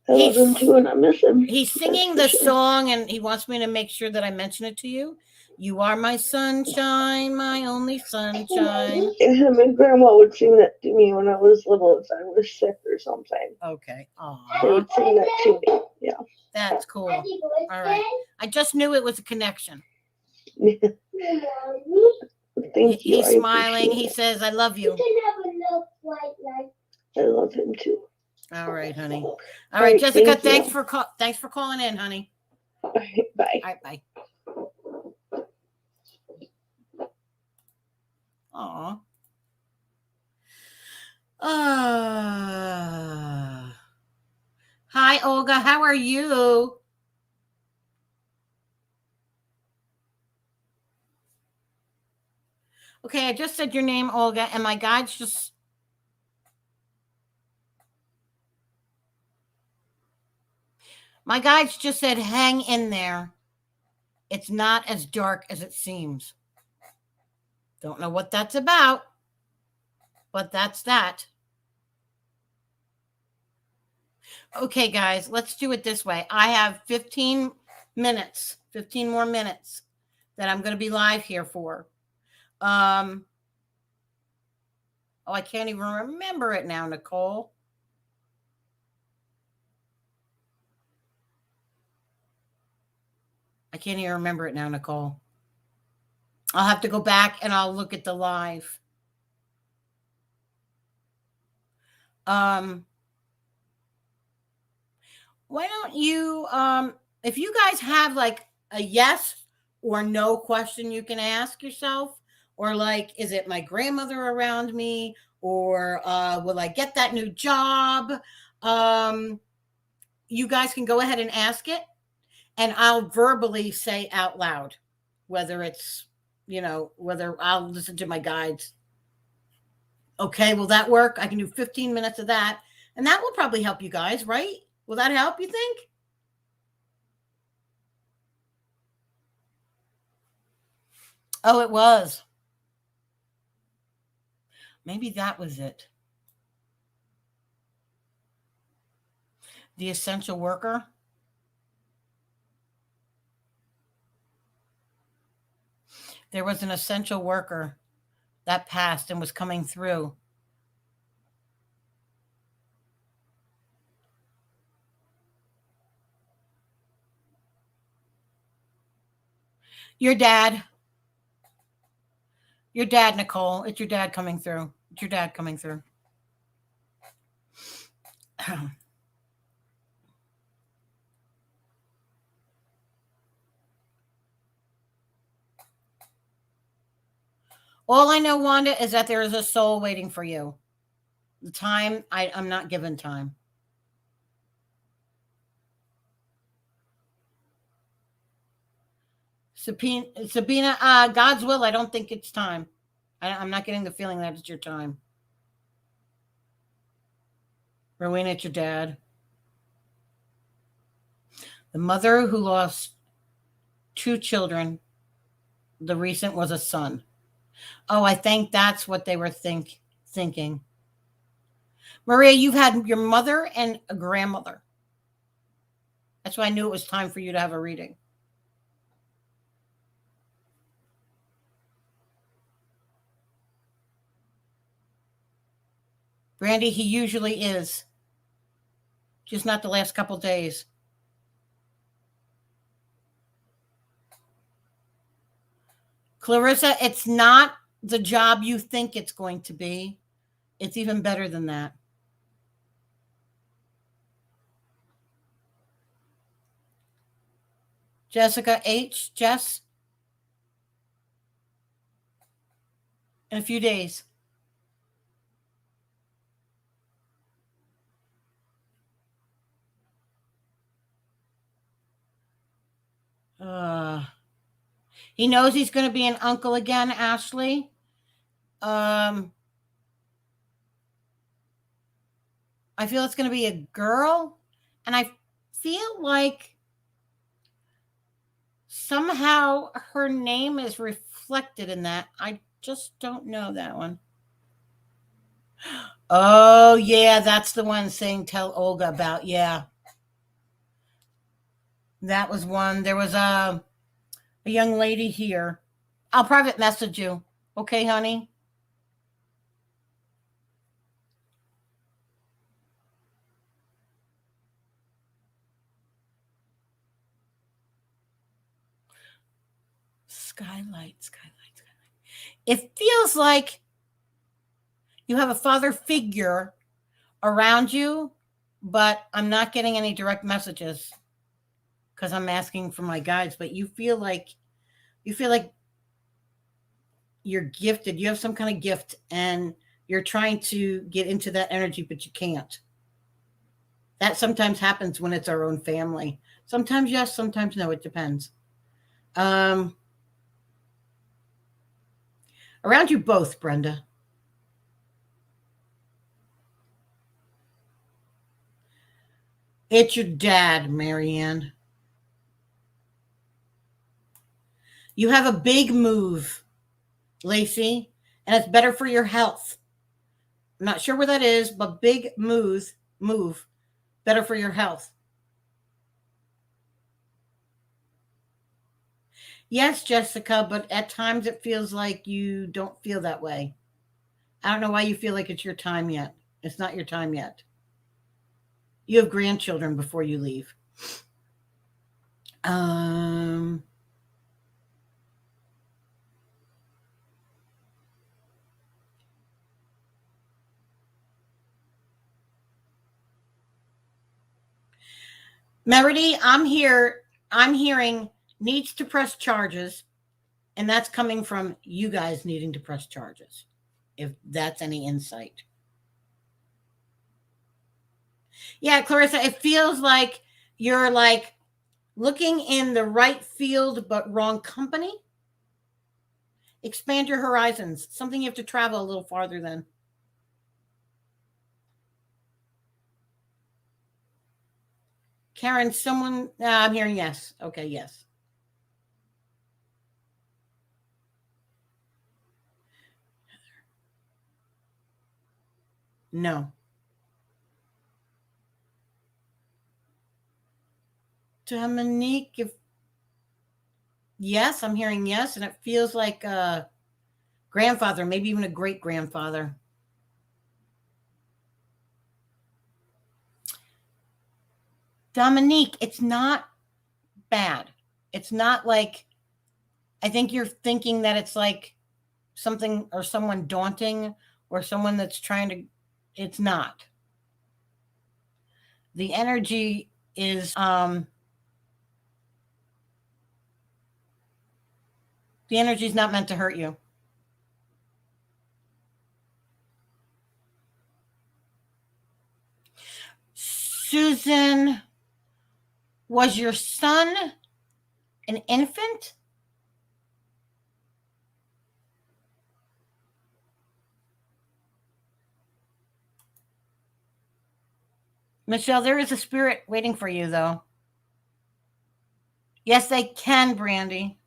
I love him too, and I miss him. He's singing the song, and he wants me to make sure that I mention it to you. You are my sunshine, my only sunshine. Him and Grandma would sing that to me when I was little, if I was sick or something. Okay. Aww. They would sing that to me. Yeah. That's cool. All right. I just knew it was a connection. Thank you. He's smiling. He says, I love you. I love him too. All right, honey. All right, Jessica, thanks for calling in, honey. All right, bye. All right, bye. Aw. Hi, Olga. How are you? Okay, I just said your name, Olga, and my guides just... My guides just said, hang in there. It's not as dark as it seems. Don't know what that's about, but that's that. Okay, guys, let's do it this way. I have 15 more minutes that I'm going to be live here for. Oh, I can't even remember it now, Nicole. I can't even remember it now, Nicole. I'll have to go back and I'll look at the live. Why don't you, if you guys have like a yes or no question you can ask yourself, or like, is it my grandmother around me, or will I get that new job? You guys can go ahead and ask it, and I'll verbally say out loud, whether it's, whether I'll listen to my guides. Okay, will that work? I can do 15 minutes of that, and that will probably help you guys, right? Will that help, you think? Oh, it was. Maybe that was it. The essential worker. There was an essential worker that passed and was coming through. Your dad. Your dad, Nicole. It's your dad coming through. It's your dad coming through. All I know, Wanda, is that there is a soul waiting for you. The time, I'm not given time. Sabina, God's will, I don't think it's time. I'm not getting the feeling that it's your time. Rowena, it's your dad. The mother who lost 2 children. The recent was a son. Oh, I think that's what they were thinking. Maria, you've had your mother and a grandmother. That's why I knew it was time for you to have a reading. Brandy, he usually is. Just not the last couple days. Clarissa, it's not the job you think it's going to be. It's even better than that. Jessica H. Jess. In a few days. He knows he's going to be an uncle again, Ashley. I feel it's going to be a girl, and I feel like somehow her name is reflected in that. I just don't know that one. Oh, yeah, that's the one saying tell Olga about, yeah. That was one. There was a young lady here. I'll private message you. Okay, honey? Skylight. It feels like you have a father figure around you, but I'm not getting any direct messages because I'm asking for my guides. But you feel like you're gifted. You have some kind of gift, and you're trying to get into that energy, but you can't. That sometimes happens when it's our own family. Sometimes yes, sometimes no. It depends. Around you both, Brenda. It's your dad, Marianne. You have a big move, Lacey, and it's better for your health. I'm not sure where that is, but big move, better for your health. Yes, Jessica, but at times it feels like you don't feel that way. I don't know why you feel like it's your time yet. It's not your time yet. You have grandchildren before you leave. Meredy, I'm hearing needs to press charges, and that's coming from you guys needing to press charges, if that's any insight. Yeah, Clarissa, it feels like you're like looking in the right field, but wrong company. Expand your horizons. Something you have to travel a little farther than. Karen, someone, I'm hearing yes. Okay, yes. No. Dominique, if yes, I'm hearing yes, and it feels like a grandfather, maybe even a great grandfather. Dominique, it's not bad. It's not like, I think you're thinking that it's like something or someone daunting or someone that's trying to, it's not. The energy is the energy is not meant to hurt you. Susan, was your son an infant? Michelle, there is a spirit waiting for you, though. Yes, they can, Brandy.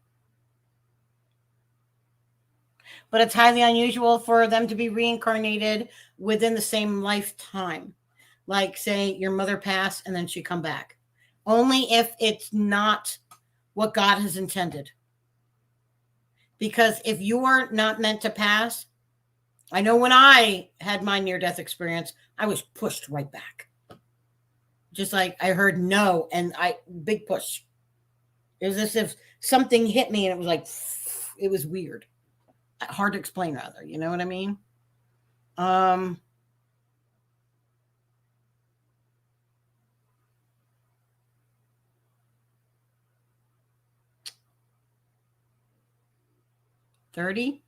But it's highly unusual for them to be reincarnated within the same lifetime. Like, say, your mother passed and then she come back. Only if it's not what God has intended. Because if you're not meant to pass, I know when I had my near-death experience, I was pushed right back. Just like I heard no, and big push. It was as if something hit me and it was like, it was weird. Hard to explain, rather. You know what I mean? 30.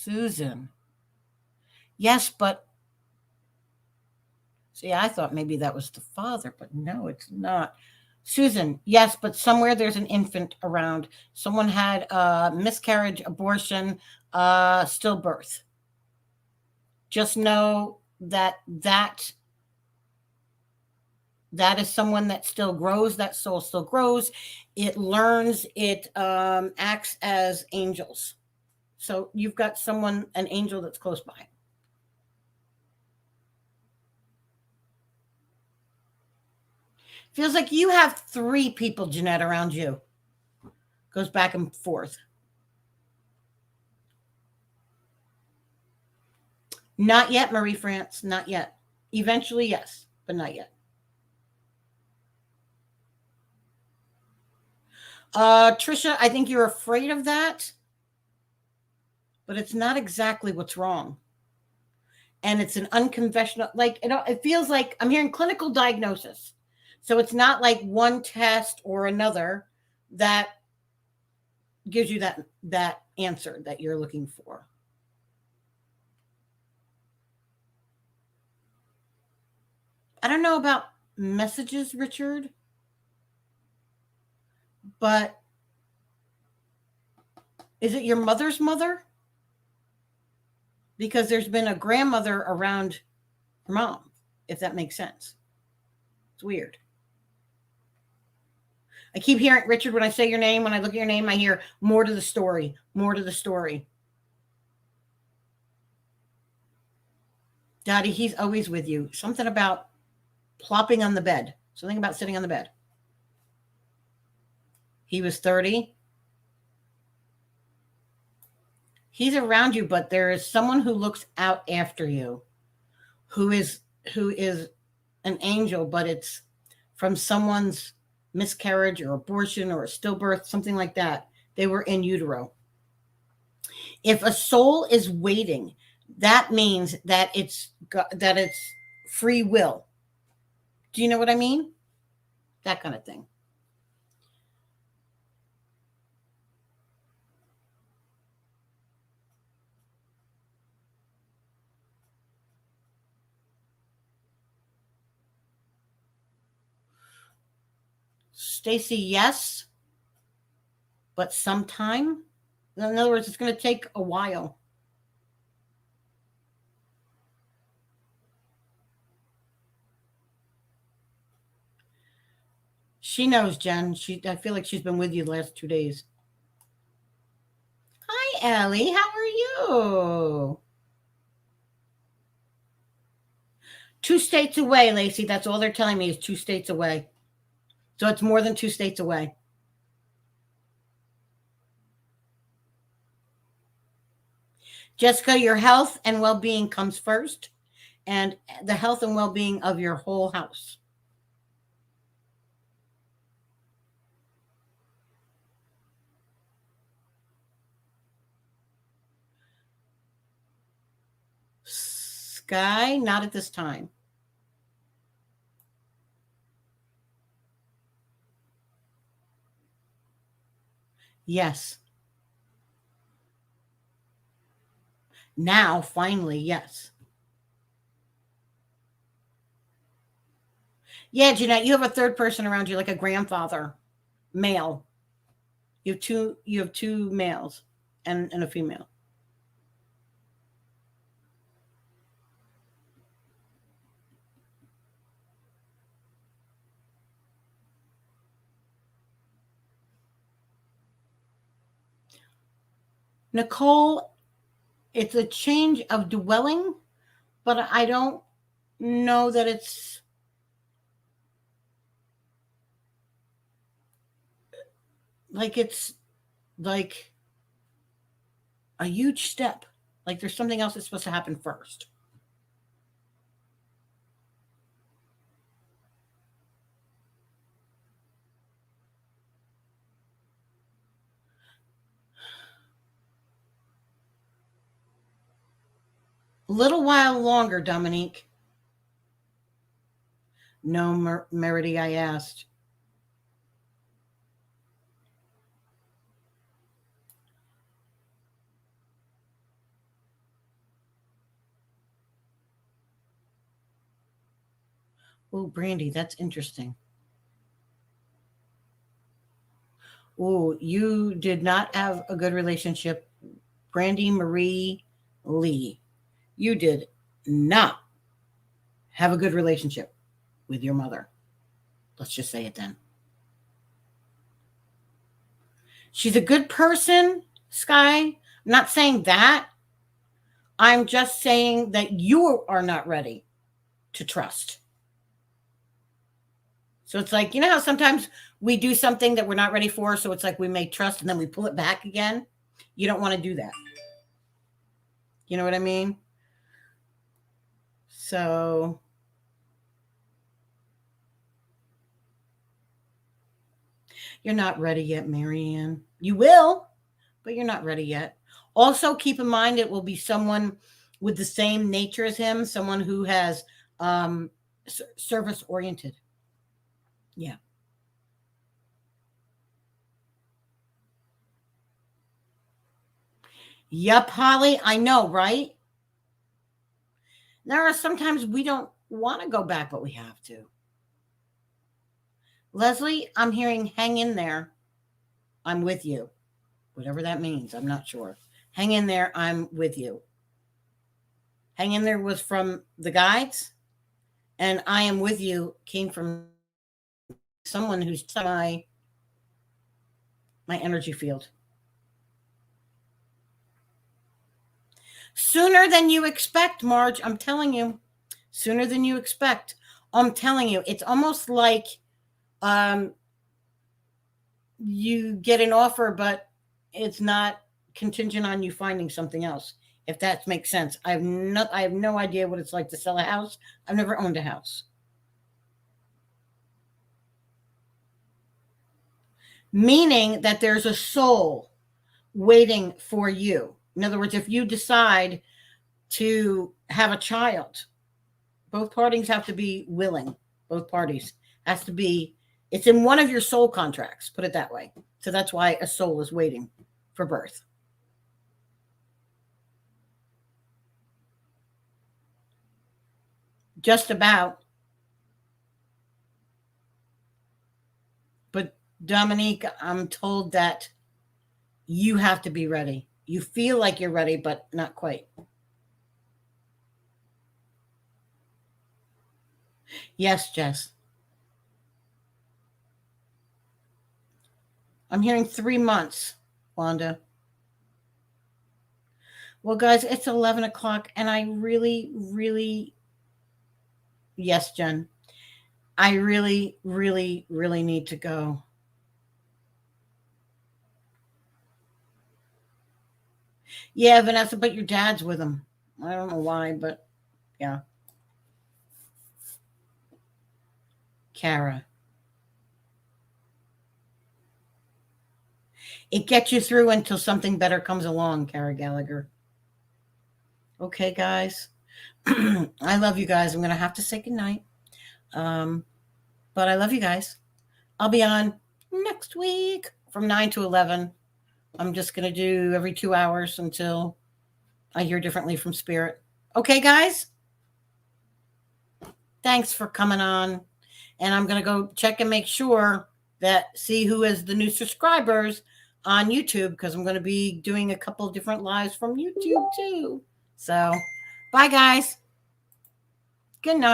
Susan. Yes, but see, I thought maybe that was the father, but no, it's not. Susan, yes, but somewhere there's an infant around. Someone had a miscarriage, abortion, stillbirth. Just know that is someone that still grows. That soul still grows. It learns. It acts as angels. So you've got someone, an angel that's close by. Feels like you have 3 people, Jeanette, around you. Goes back and forth. Not yet, Marie France. Not yet. Eventually, yes, but not yet. Trisha, I think you're afraid of that, but it's not exactly what's wrong. And it's an unconventional, like, it feels like I'm hearing clinical diagnosis. So it's not like one test or another that gives you that answer that you're looking for. I don't know about messages, Richard, but is it your mother's mother? Because there's been a grandmother around your mom, if that makes sense. It's weird. I keep hearing, Richard, when I say your name, when I look at your name, I hear more to the story, more to the story. Daddy, he's always with you. Something about plopping on the bed. Something about sitting on the bed. He was 30. He's around you, but there is someone who looks out after you, who is an angel, but it's from someone's miscarriage or abortion or a stillbirth, something like that. They were in utero. If a soul is waiting, that means that it's free will. Do you know what I mean? That kind of thing. Stacy, yes, but sometime. In other words, it's going to take a while. She knows, Jen. I feel like she's been with you the last 2 days. Hi, Ellie. How are you? 2 states away, Lacey. That's all they're telling me is 2 states away. So it's more than 2 states away. Jessica, your health and well-being comes first, and the health and well-being of your whole house. Sky, not at this time. Yes. Now, finally, yes. Yeah, Jeanette, you have a third person around you, like a grandfather, male. You have two males and a female. Nicole, it's a change of dwelling, but I don't know that it's like a huge step. Like there's something else that's supposed to happen first. A little while longer, Dominique. No, Meredy, I asked. Oh, Brandy, that's interesting. Oh, you did not have a good relationship. Brandy Marie Lee, you did not have a good relationship with your mother. Let's just say it then. She's a good person, Sky. I'm not saying that. I'm just saying that you are not ready to trust. So it's like, you know how sometimes we do something that we're not ready for, so it's like we may trust and then we pull it back again? You don't want to do that. You know what I mean? So you're not ready yet, Marianne. You will, but you're not ready yet. Also, keep in mind it will be someone with the same nature as him, someone who has service oriented. Yeah. Yup, Holly, I know, right? There are sometimes we don't want to go back, but we have to. Leslie, I'm hearing hang in there. I'm with you. Whatever that means, I'm not sure. Hang in there, I'm with you. Hang in there was from the guides, and I am with you came from someone who's my energy field. Sooner than you expect, Marge. I'm telling you. Sooner than you expect. I'm telling you. It's almost like you get an offer, but it's not contingent on you finding something else. If that makes sense. I have no idea what it's like to sell a house. I've never owned a house. Meaning that there's a soul waiting for you. In other words, if you decide to have a child, both parties have to be willing. Both parties has to be, it's in one of your soul contracts, put it that way. So that's why a soul is waiting for birth. Just about. But Dominique, I'm told that you have to be ready. You feel like you're ready, but not quite. Yes, Jess. I'm hearing 3 months, Wanda. Well, guys, it's 11 o'clock, and I really, yes, Jen, I really need to go. Yeah, Vanessa, but your dad's with him. I don't know why, but yeah. Kara. It gets you through until something better comes along, Kara Gallagher. Okay, guys. I love you guys. I'm going to have to say goodnight. But I love you guys. I'll be on next week from 9 to 11. I'm just going to do every 2 hours until I hear differently from Spirit. Okay, guys? Thanks for coming on. And I'm going to go check and make sure that see who is the new subscribers on YouTube, because I'm going to be doing a couple of different lives from YouTube too. So, bye, guys. Good night.